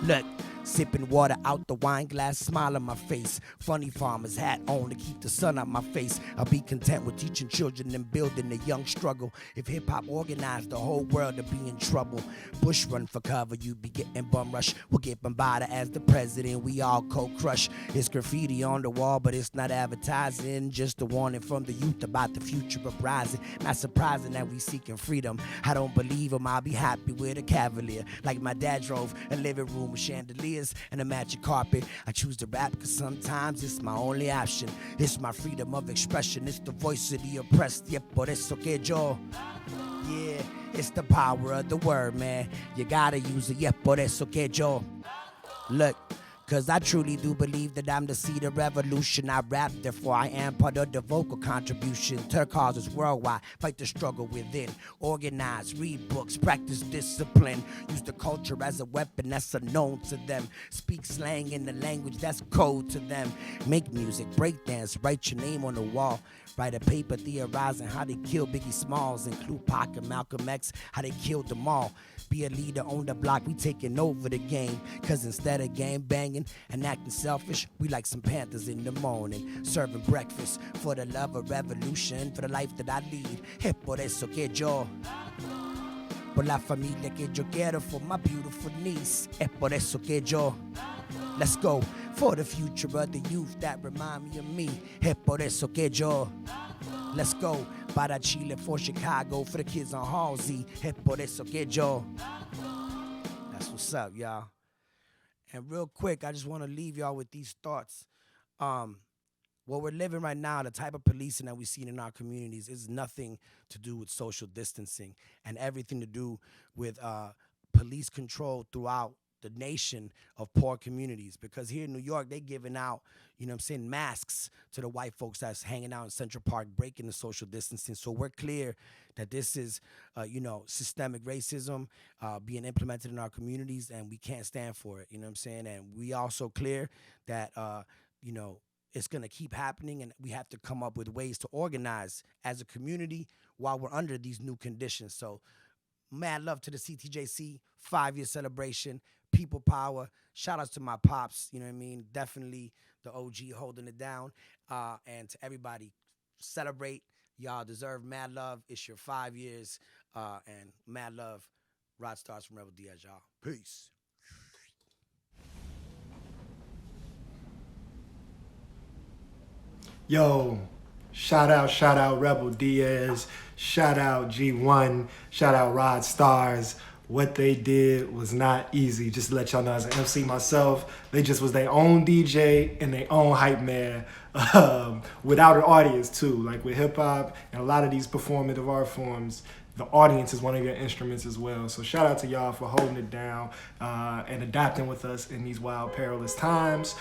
Look, sipping water out the wine glass, smile on my face. Funny farmer's hat on to keep the sun out my face. I'll be content with teaching children and building a young struggle. If hip-hop organized the whole world to be in trouble. Bush run for cover, you be getting bum rush. We'll get bombarded as the president, we all co-crush. It's graffiti on the wall, but it's not advertising. Just a warning from the youth about the future uprising. Not surprising that we seeking freedom. I don't believe him, I'll be happy with a Cavalier. Like my dad drove a living room with chandeliers and a magic carpet. I choose to rap because sometimes it's my only option. It's my freedom of expression. It's the voice of the oppressed. Yeah, por eso que yo. Yeah, it's the power of the word, man. You gotta use it. Yeah, por eso que yo. Look, cause I truly do believe that I'm the seed of revolution. I rap, therefore I am part of the vocal contribution to causes worldwide. Fight the struggle within. Organize, read books, practice discipline. Use the culture as a weapon that's unknown to them. Speak slang in the language that's code to them. Make music, break dance, write your name on the wall. Write a paper theorizing how they killed Biggie Smalls. Include Pac and Malcolm X, how they killed them all. Be a leader on the block, we taking over the game. Cause instead of game banging and acting selfish, we like some Panthers in the morning. Serving breakfast for the love of revolution, for the life that I lead. Es por eso que yo, por la familia que yo quiero, for my beautiful niece. Es por eso que yo. Let's go for the future of the youth that remind me of me. Es por eso que yo. Let's go para Chile, for Chicago, for the kids on Halsey. Es por eso que yo. That's what's up, y'all. And real quick, I just want to leave y'all with these thoughts. What we're living right now, the type of policing that we've seen in our communities is nothing to do with social distancing and everything to do with police control throughout the nation of poor communities. Because here in New York, they giving out, you know what I'm saying, masks to the white folks that's hanging out in Central Park, breaking the social distancing. So we're clear that this is, systemic racism being implemented in our communities, and we can't stand for it, you know what I'm saying? And we also clear that, it's going to keep happening, and we have to come up with ways to organize as a community while we're under these new conditions. So mad love to the CTJC 5-year celebration. People power. Shout outs to my pops, you know what I mean? Definitely the OG holding it down. And to everybody, celebrate. Y'all deserve mad love. It's your 5 years. And mad love. Rod Stars from Rebel Diaz, y'all. Peace. Yo, shout out Rebel Diaz. Shout out G1. Shout out Rod Stars. What they did was not easy. Just to let y'all know, as an MC myself, they just was their own DJ and their own hype man, without an audience too. Like with hip hop and a lot of these performative art forms, the audience is one of your instruments as well. So shout out to y'all for holding it down and adapting with us in these wild, perilous times.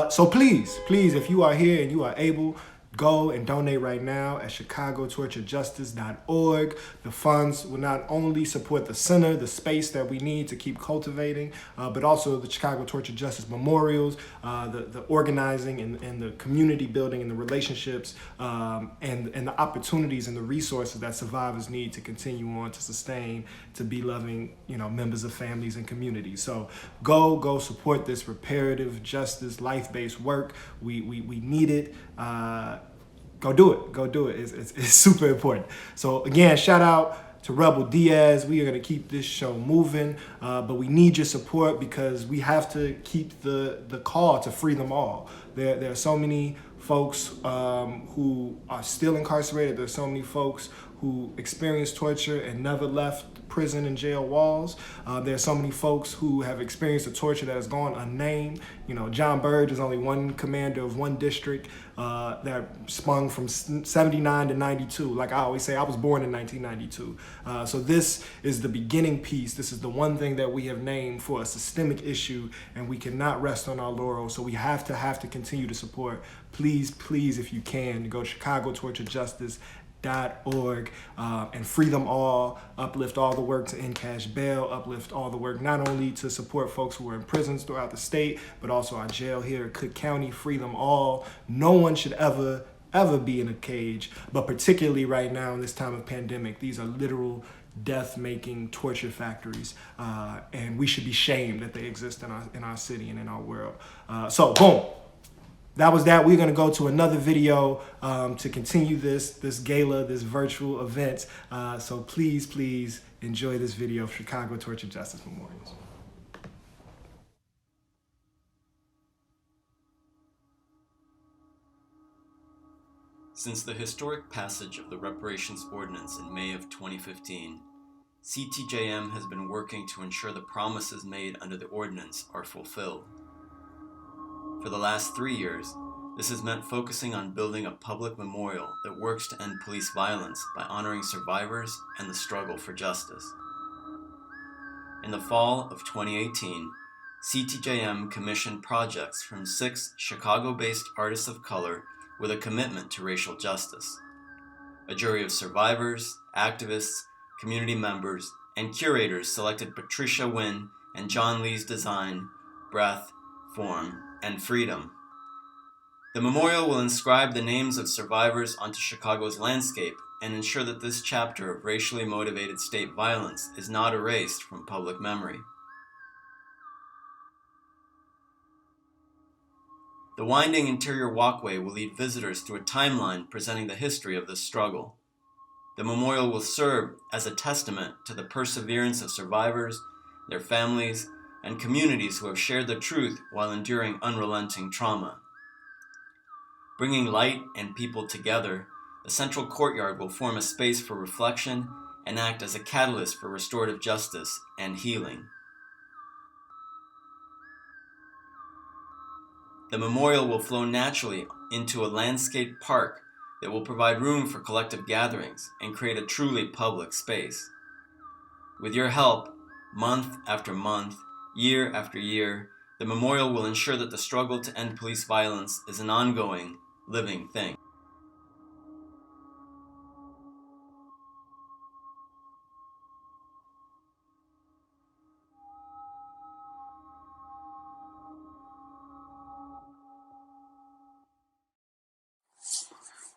So please, if you are here and you are able, go and donate right now at chicagotorturejustice.org. The funds will not only support the center, the space that we need to keep cultivating, but also the Chicago Torture Justice Memorials, the organizing and the community building and the relationships and the opportunities and the resources that survivors need to continue on to sustain, to be loving, members of families and communities. So go support this reparative justice, life-based work. We need it. Go do it. It's super important. So again, shout out to Rebel Diaz. We are going to keep this show moving, but we need your support because we have to keep the call to free them all. There are so many folks who are still incarcerated. There's so many folks who experienced torture and never left prison and jail walls. There are so many folks who have experienced the torture that has gone unnamed. You know, John Burge is only one commander of one district that spun from 79 to 92. Like I always say, I was born in 1992. So this is the beginning piece. This is the one thing that we have named for a systemic issue, and we cannot rest on our laurels. So we have to continue to support. Please, please, if you can, go to ChicagoTortureJustice.org and free them all, uplift all the work to end cash bail, uplift all the work not only to support folks who are in prisons throughout the state, but also our jail here in Cook County. Free them all. No one should ever be in a cage, but particularly right now in this time of pandemic, these are literal death-making torture factories, and we should be shamed that they exist in our city and in our world. So boom. That was that. We're going to go to another video to continue this gala, this virtual event. So please, please enjoy this video of Chicago Torture Justice Memorials. Since the historic passage of the Reparations Ordinance in May of 2015, CTJM has been working to ensure the promises made under the ordinance are fulfilled. For the last 3 years, this has meant focusing on building a public memorial that works to end police violence by honoring survivors and the struggle for justice. In the fall of 2018, CTJM commissioned projects from 6 Chicago-based artists of color with a commitment to racial justice. A jury of survivors, activists, community members, and curators selected Patricia Wynn and John Lee's design, Breath, Form, and Freedom. The memorial will inscribe the names of survivors onto Chicago's landscape and ensure that this chapter of racially motivated state violence is not erased from public memory. The winding interior walkway will lead visitors through a timeline presenting the history of this struggle. The memorial will serve as a testament to the perseverance of survivors, their families, and communities who have shared the truth while enduring unrelenting trauma. Bringing light and people together, the central courtyard will form a space for reflection and act as a catalyst for restorative justice and healing. The memorial will flow naturally into a landscape park that will provide room for collective gatherings and create a truly public space. With your help, month after month, year after year, the memorial will ensure that the struggle to end police violence is an ongoing, living thing.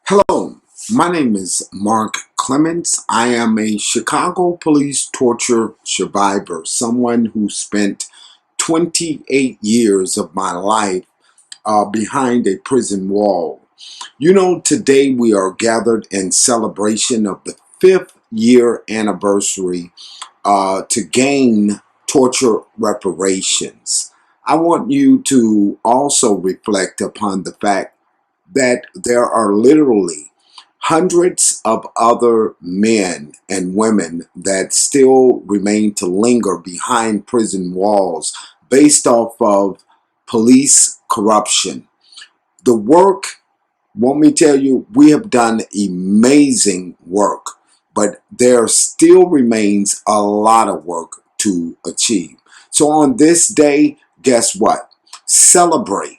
Hello, my name is Mark Clements. I am a Chicago police torture survivor, someone who spent 28 years of my life behind a prison wall. You know, today we are gathered in celebration of the 5th year anniversary to gain torture reparations. I want you to also reflect upon the fact that there are literally hundreds of other men and women that still remain to linger behind prison walls based off of police corruption. The work, want me to tell you, we have done amazing work, but there still remains a lot of work to achieve. So on this day, guess what? Celebrate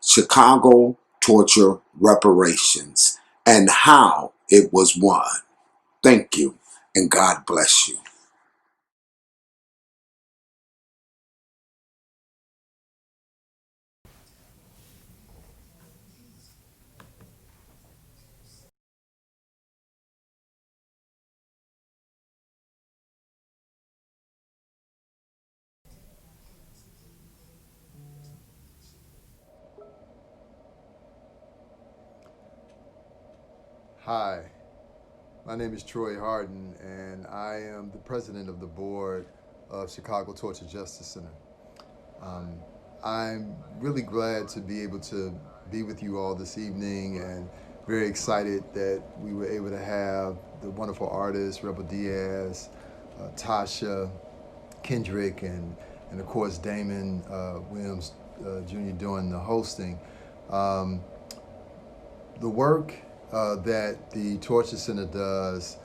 Chicago torture reparations and how it was won. Thank you, and God bless you. Hi, My name is Troy Harden, and I am the president of the board of Chicago Torture Justice Center. I'm really glad to be able to be with you all this evening, and very excited that we were able to have the wonderful artists, Rebel Diaz, Tasha, Kendrick, and of course Damon Williams Jr. doing the hosting. The work that the Torture Center does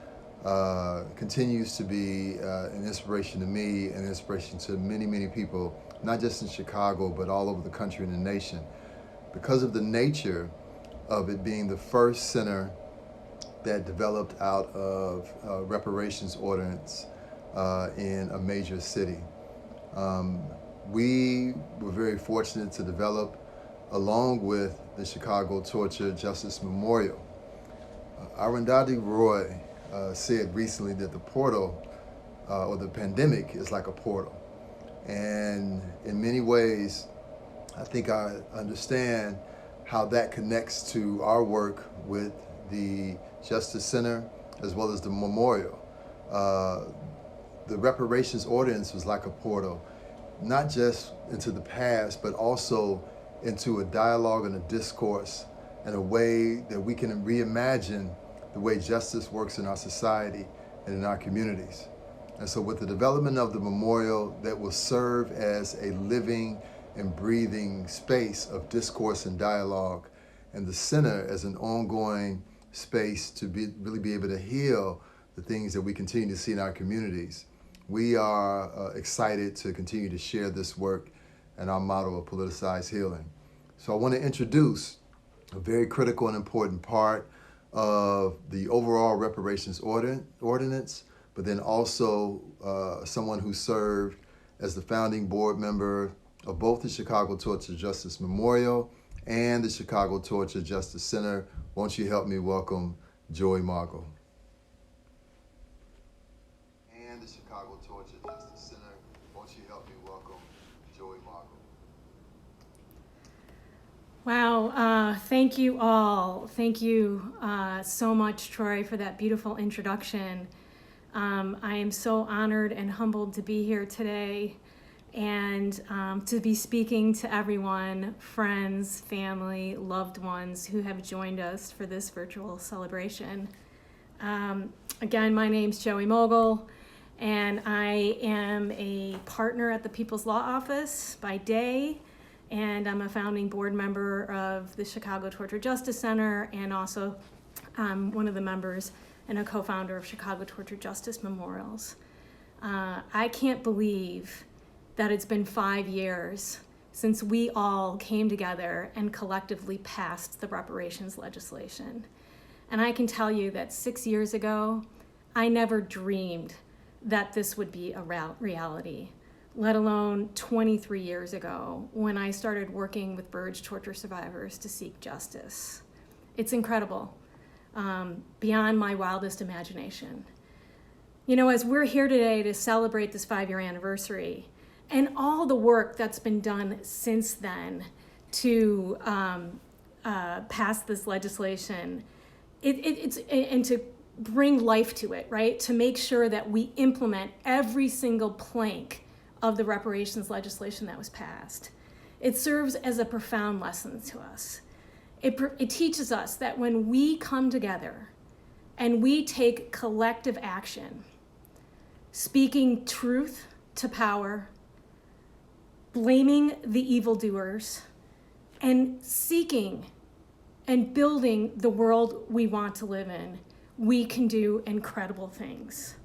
continues to be an inspiration to me, an inspiration to many, many people, not just in Chicago, but all over the country and the nation, because of the nature of it being the first center that developed out of reparations ordinance in a major city. We were very fortunate to develop, along with the Chicago Torture Justice Memorial. Arundhati Roy said recently that the portal, or the pandemic, is like a portal. And in many ways, I think I understand how that connects to our work with the Justice Center as well as the memorial. The reparations ordinance was like a portal, not just into the past, but also into a dialogue and a discourse and a way that we can reimagine the way justice works in our society and in our communities. And so with the development of the memorial that will serve as a living and breathing space of discourse and dialogue, and the center as an ongoing space to really be able to heal the things that we continue to see in our communities, we are excited to continue to share this work and our motto of politicized healing. So I want to introduce a very critical and important part of the overall reparations ordinance, but then also someone who served as the founding board member of both the Chicago Torture Justice Memorial and the Chicago Torture Justice Center. Won't you help me welcome Joey Margo? And the Chicago Torture Justice Center. Won't you help me welcome Joey Margo? Wow, thank you all. Thank you so much, Troy, for that beautiful introduction. I am so honored and humbled to be here today and to be speaking to everyone, friends, family, loved ones who have joined us for this virtual celebration. Again, my name's Joey Mogul, and I am a partner at the People's Law Office by day, and I'm a founding board member of the Chicago Torture Justice Center, and also one of the members and a co-founder of Chicago Torture Justice Memorials. I can't believe that it's been 5 years since we all came together and collectively passed the reparations legislation. And I can tell you that 6 years ago, I never dreamed that this would be a reality, let alone 23 years ago when I started working with Burge torture survivors to seek justice. It's incredible, beyond my wildest imagination. You know, as we're here today to celebrate this 5-year anniversary and all the work that's been done since then to pass this legislation, and to bring life to it, right? To make sure that we implement every single plank of the reparations legislation that was passed. It serves as a profound lesson to us. It teaches us that when we come together and we take collective action, speaking truth to power, blaming the evildoers, and seeking and building the world we want to live in, we can do incredible things.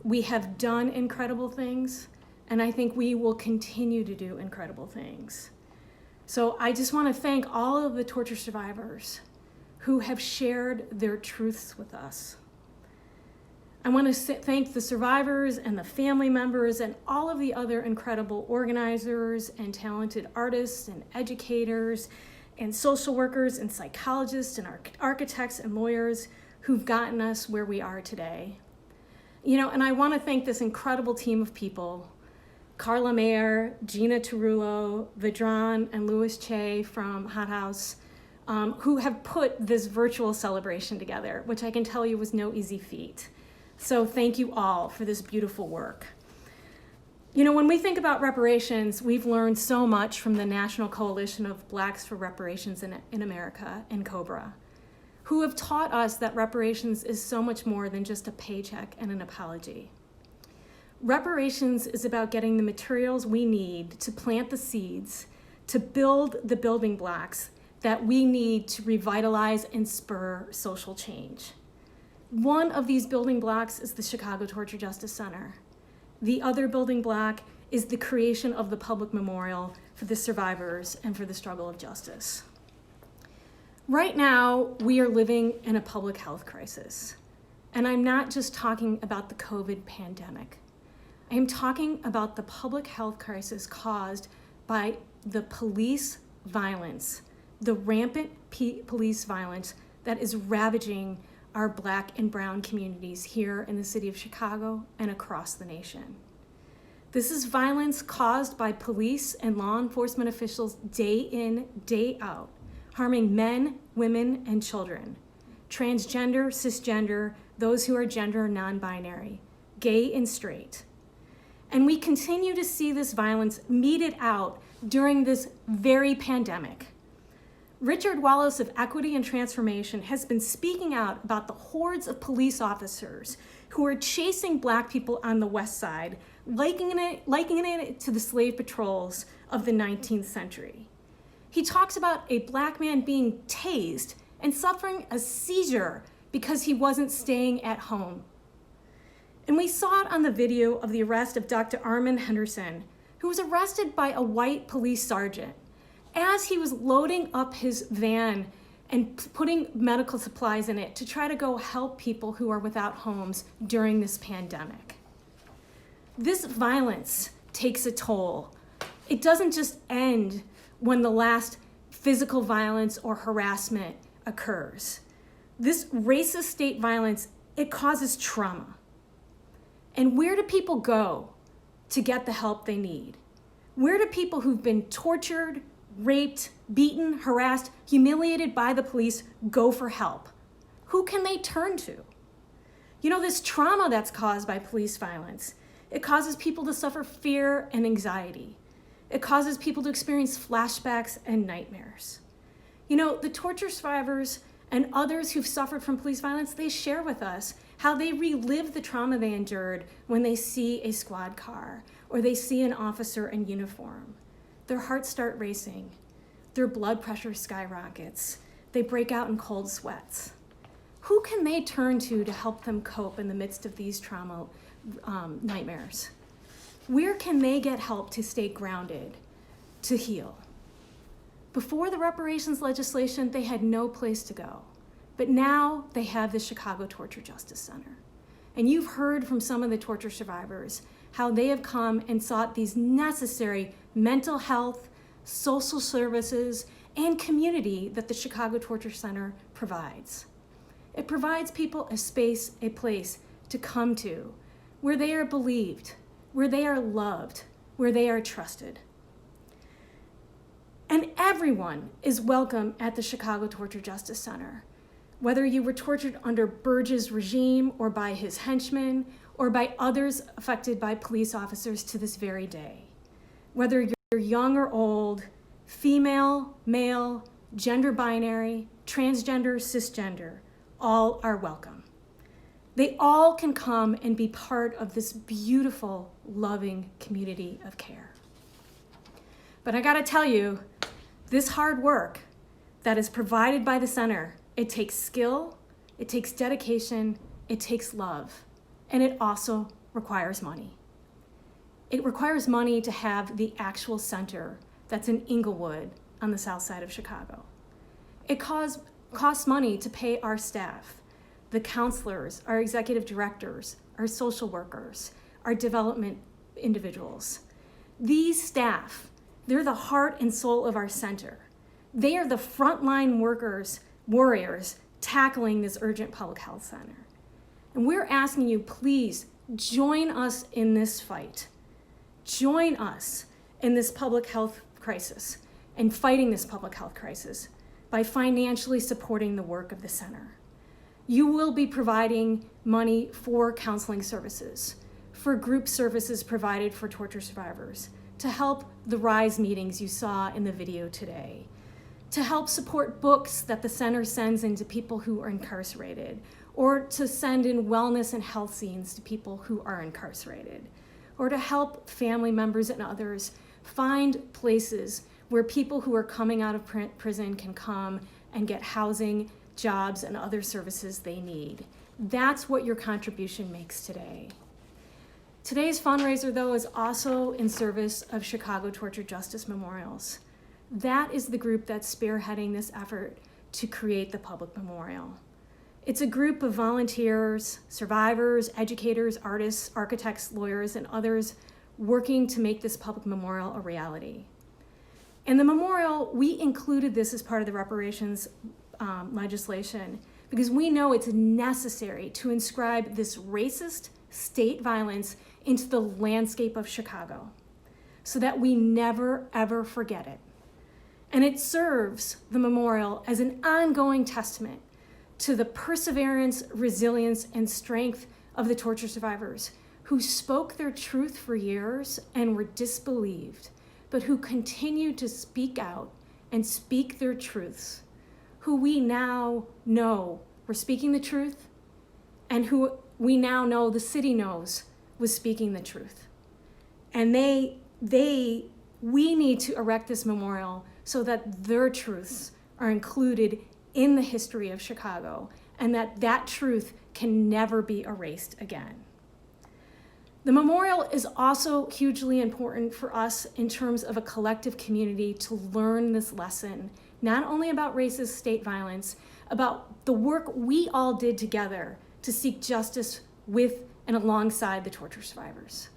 We have done incredible things, and I think we will continue to do incredible things. So I just want to thank all of the torture survivors who have shared their truths with us. I want to thank the survivors and the family members and all of the other incredible organizers and talented artists and educators and social workers and psychologists and architects and lawyers who've gotten us where we are today. You know, and I want to thank this incredible team of people, Carla Mayer, Gina Tarullo, Vedran and Louis Che from Hot House, who have put this virtual celebration together, which I can tell you was no easy feat. So thank you all for this beautiful work. You know, when we think about reparations, we've learned so much from the National Coalition of Blacks for Reparations in America, and COBRA, who have taught us that reparations is so much more than just a paycheck and an apology. Reparations is about getting the materials we need to plant the seeds, to build the building blocks that we need to revitalize and spur social change. One of these building blocks is the Chicago Torture Justice Center. The other building block is the creation of the public memorial for the survivors and for the struggle of justice. Right now, we are living in a public health crisis. And I'm not just talking about the COVID pandemic. I am talking about the public health crisis caused by the police violence, the rampant police violence that is ravaging our Black and brown communities here in the city of Chicago and across the nation. This is violence caused by police and law enforcement officials day in, day out, harming men, women, and children, transgender, cisgender, those who are gender non-binary, gay and straight. And we continue to see this violence meted out during this very pandemic. Richard Wallace of Equity and Transformation has been speaking out about the hordes of police officers who are chasing Black people on the West Side, likening it to the slave patrols of the 19th century. He talks about a Black man being tased and suffering a seizure because he wasn't staying at home. And we saw it on the video of the arrest of Dr. Armand Henderson, who was arrested by a white police sergeant as he was loading up his van and putting medical supplies in it to try to go help people who are without homes during this pandemic. This violence takes a toll. It doesn't just end when the last physical violence or harassment occurs. This racist state violence, it causes trauma. And where do people go to get the help they need? Where do people who've been tortured, raped, beaten, harassed, humiliated by the police go for help? Who can they turn to? You know, this trauma that's caused by police violence, it causes people to suffer fear and anxiety. It causes people to experience flashbacks and nightmares. You know, the torture survivors and others who've suffered from police violence, they share with us how they relive the trauma they endured when they see a squad car or they see an officer in uniform. Their hearts start racing. Their blood pressure skyrockets. They break out in cold sweats. Who can they turn to help them cope in the midst of these trauma nightmares? Where can they get help to stay grounded, to heal? Before the reparations legislation, they had no place to go. But now they have the Chicago Torture Justice Center. And you've heard from some of the torture survivors how they have come and sought these necessary mental health, social services, and community that the Chicago Torture Center provides. It provides people a space, a place to come to where they are believed, where they are loved, where they are trusted. And everyone is welcome at the Chicago Torture Justice Center. Whether you were tortured under Burge's regime or by his henchmen or by others affected by police officers to this very day. Whether you're young or old, female, male, gender binary, transgender, cisgender, all are welcome. They all can come and be part of this beautiful, loving community of care. But I gotta tell you, this hard work that is provided by the center, it takes skill, it takes dedication, it takes love, and it also requires money. It requires money to have the actual center that's in Inglewood on the south side of Chicago. It costs money to pay our staff, the counselors, our executive directors, our social workers, our development individuals. These staff, they're the heart and soul of our center. They are the frontline workers, warriors, tackling this urgent public health center. And we're asking you, please join us in this fight. Join us in this public health crisis and fighting this public health crisis, by financially supporting the work of the center. You will be providing money for counseling services, for group services provided for torture survivors, to help the RISE meetings you saw in the video today, to help support books that the center sends into people who are incarcerated, or to send in wellness and health scenes to people who are incarcerated, or to help family members and others find places where people who are coming out of prison can come and get housing, jobs, and other services they need. That's what your contribution makes today. Today's fundraiser, though, is also in service of Chicago Torture Justice Memorials. That is the group that's spearheading this effort to create the public memorial. It's a group of volunteers, survivors, educators, artists, architects, lawyers, and others working to make this public memorial a reality. In the memorial, we included this as part of the reparations legislation because we know it's necessary to inscribe this racist state violence into the landscape of Chicago so that we never, ever forget it. And it serves the memorial as an ongoing testament to the perseverance, resilience, and strength of the torture survivors who spoke their truth for years and were disbelieved, but who continued to speak out and speak their truths, who we now know were speaking the truth, and who we now know the city knows was speaking the truth. And we need to erect this memorial so that their truths are included in the history of Chicago and that truth can never be erased again. The memorial is also hugely important for us in terms of a collective community to learn this lesson, not only about racist state violence, about the work we all did together to seek justice with and alongside the torture survivors,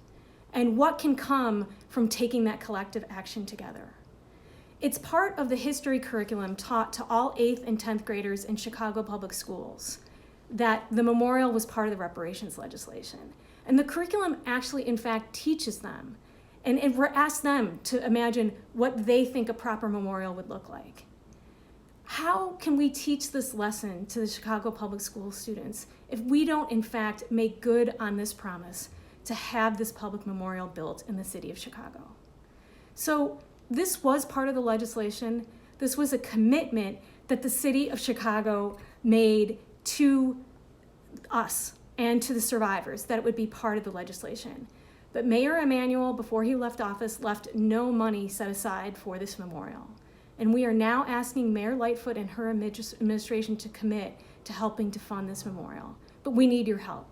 and what can come from taking that collective action together. It's part of the history curriculum taught to all 8th and 10th graders in Chicago public schools that the memorial was part of the reparations legislation. And the curriculum actually, in fact, teaches them and asks them to imagine what they think a proper memorial would look like. How can we teach this lesson to the Chicago public school students if we don't, in fact, make good on this promise to have this public memorial built in the city of Chicago? So this was part of the legislation. This was a commitment that the city of Chicago made to us and to the survivors, that it would be part of the legislation. But Mayor Emanuel, before he left office, left no money set aside for this memorial. And we are now asking Mayor Lightfoot and her administration to commit to helping to fund this memorial. But we need your help.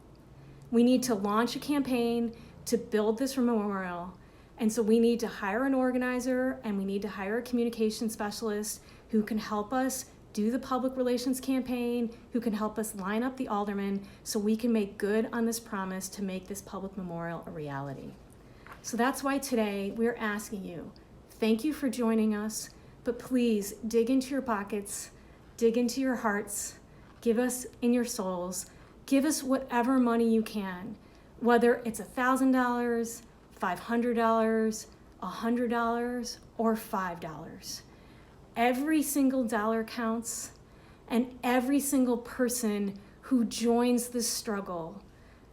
We need to launch a campaign to build this memorial. And so we need to hire an organizer and we need to hire a communication specialist who can help us do the public relations campaign, who can help us line up the aldermen so we can make good on this promise to make this public memorial a reality. So that's why today we're asking you, thank you for joining us, but please dig into your pockets, dig into your hearts, give us in your souls, give us whatever money you can, whether it's $1,000, $500, $100, or $5. Every single dollar counts, and every single person who joins this struggle,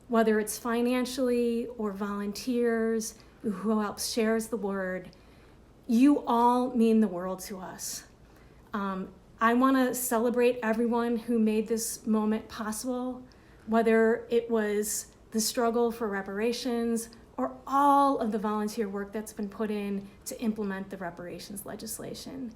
whether it's financially or volunteers, who helps shares the word, you all mean the world to us. I want to celebrate everyone who made this moment possible, whether it was the struggle for reparations or all of the volunteer work that's been put in to implement the reparations legislation.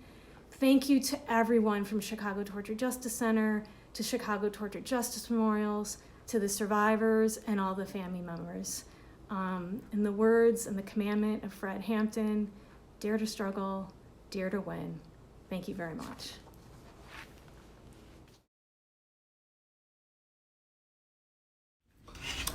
Thank you to everyone from Chicago Torture Justice Center, to Chicago Torture Justice Memorials, to the survivors and all the family members. In the words and the commandment of Fred Hampton, dare to struggle, dare to win. Thank you very much.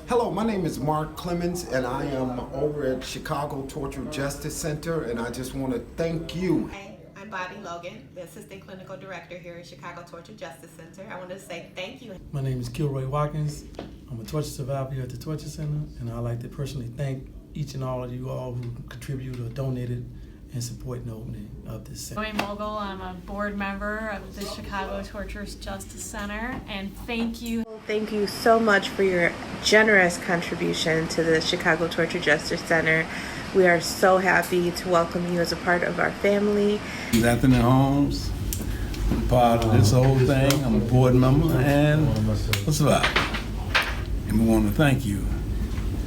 Hello, my name is Mark Clemens, and I am over at Chicago Torture Justice Center, and I just want to thank you. Hi, I'm Bobby Logan, the Assistant Clinical Director here at Chicago Torture Justice Center. I want to say thank you. My name is Kilroy Watkins. I'm a torture survivor here at the Torture Center, and I'd like to personally thank each and all of you all who contributed or donated and supporting the opening of this center. Joey Mogul, I'm a board member of the Chicago Torture Justice Center, and thank you. Thank you so much for your generous contribution to the Chicago Torture Justice Center. We are so happy to welcome you as a part of our family. I'm Anthony Holmes. I'm part of this whole thing. I'm a board member and a survivor. And we want to thank you.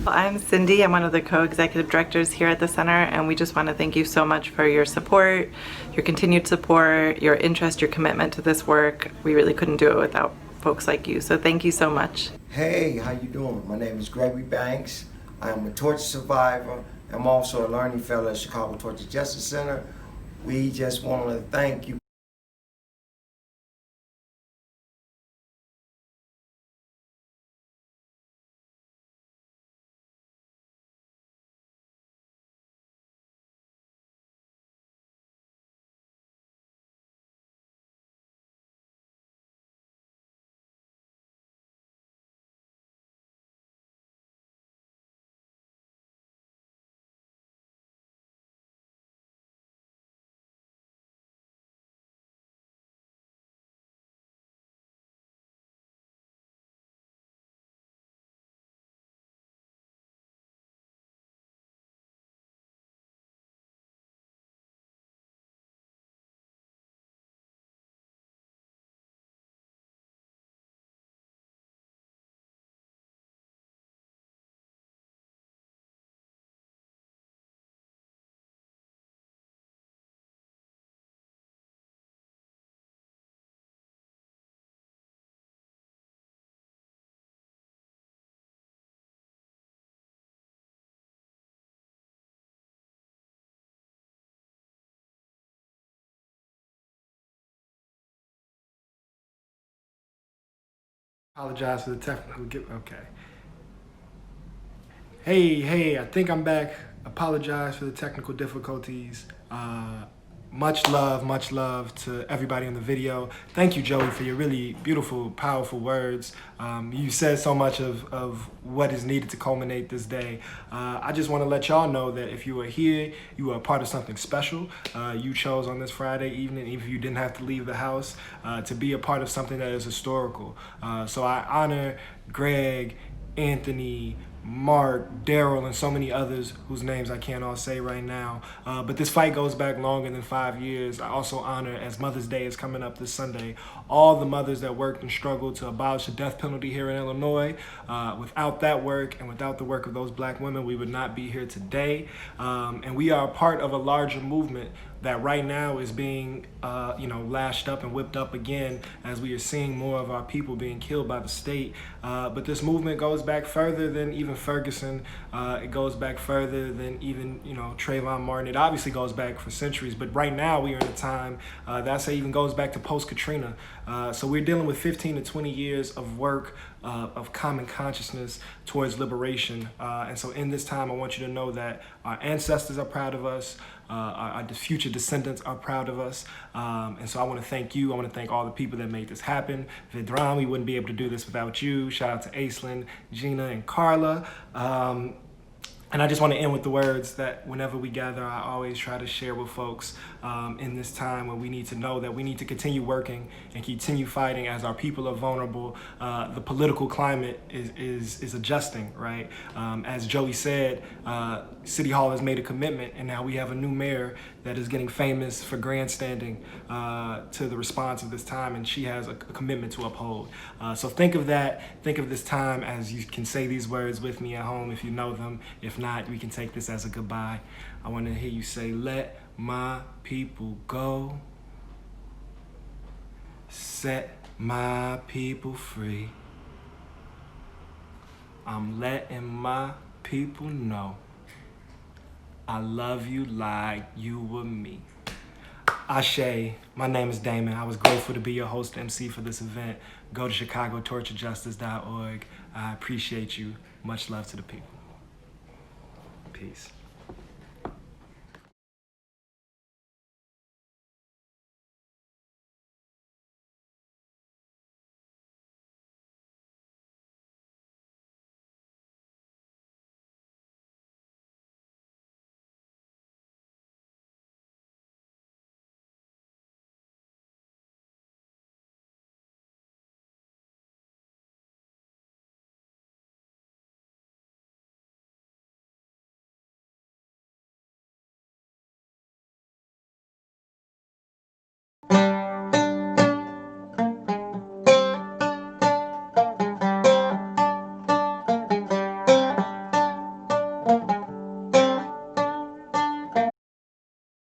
I'm Cindy. I'm one of the co-executive directors here at the center, and we just want to thank you so much for your support, your continued support, your interest, your commitment to this work. We really couldn't do it without folks like you, so thank you so much. Hey, how you doing? My name is Gregory Banks. I am a torture survivor. I'm also a learning fellow at Chicago Torture Justice Center. We just want to thank you. Apologize for the technical okay. Hey, I think I'm back. Apologize for the technical difficulties. Much love to everybody in the video. Thank you, Joey, for your really beautiful, powerful words. You said so much of what is needed to culminate this day. I just want to let y'all know that if you are here, you are a part of something special. You chose on this Friday evening, even if you didn't have to leave the house, to be a part of something that is historical. So I honor Greg, Anthony, Mark, Daryl, and so many others whose names I can't all say right now. But this fight goes back longer than 5 years. I also honor, as Mother's Day is coming up this Sunday, all the mothers that worked and struggled to abolish the death penalty here in Illinois. Without that work and without the work of those black women, we would not be here today. And we are a part of a larger movement that right now is being lashed up and whipped up again as we are seeing more of our people being killed by the state. But this movement goes back further than even Ferguson. It goes back further than even Trayvon Martin. It obviously goes back for centuries, but right now we are in a time that I say even goes back to post-Katrina. So we're dealing with 15 to 20 years of work, of common consciousness towards liberation. And so in this time, I want you to know that our ancestors are proud of us. Our future descendants are proud of us. And so I want to thank you. I want to thank all the people that made this happen. Vedran, we wouldn't be able to do this without you. Shout out to Aislinn, Gina, and Carla. And I just want to end with the words that whenever we gather, I always try to share with folks in this time where we need to know that we need to continue working and continue fighting as our people are vulnerable. The political climate is adjusting, right? As Joey said, City Hall has made a commitment, and now we have a new mayor that is getting famous for grandstanding to the response of this time, and she has a commitment to uphold. So think of that. Think of this time as you can say these words with me at home if you know them. If not, we can take this as a goodbye. I want to hear you say, "Let my people go. Set my people free. I'm letting my people know I love you like you were me." Ashe, my name is Damon. I was grateful to be your host MC for this event. Go to ChicagoTortureJustice.org. I appreciate you. Much love to the people. Peace.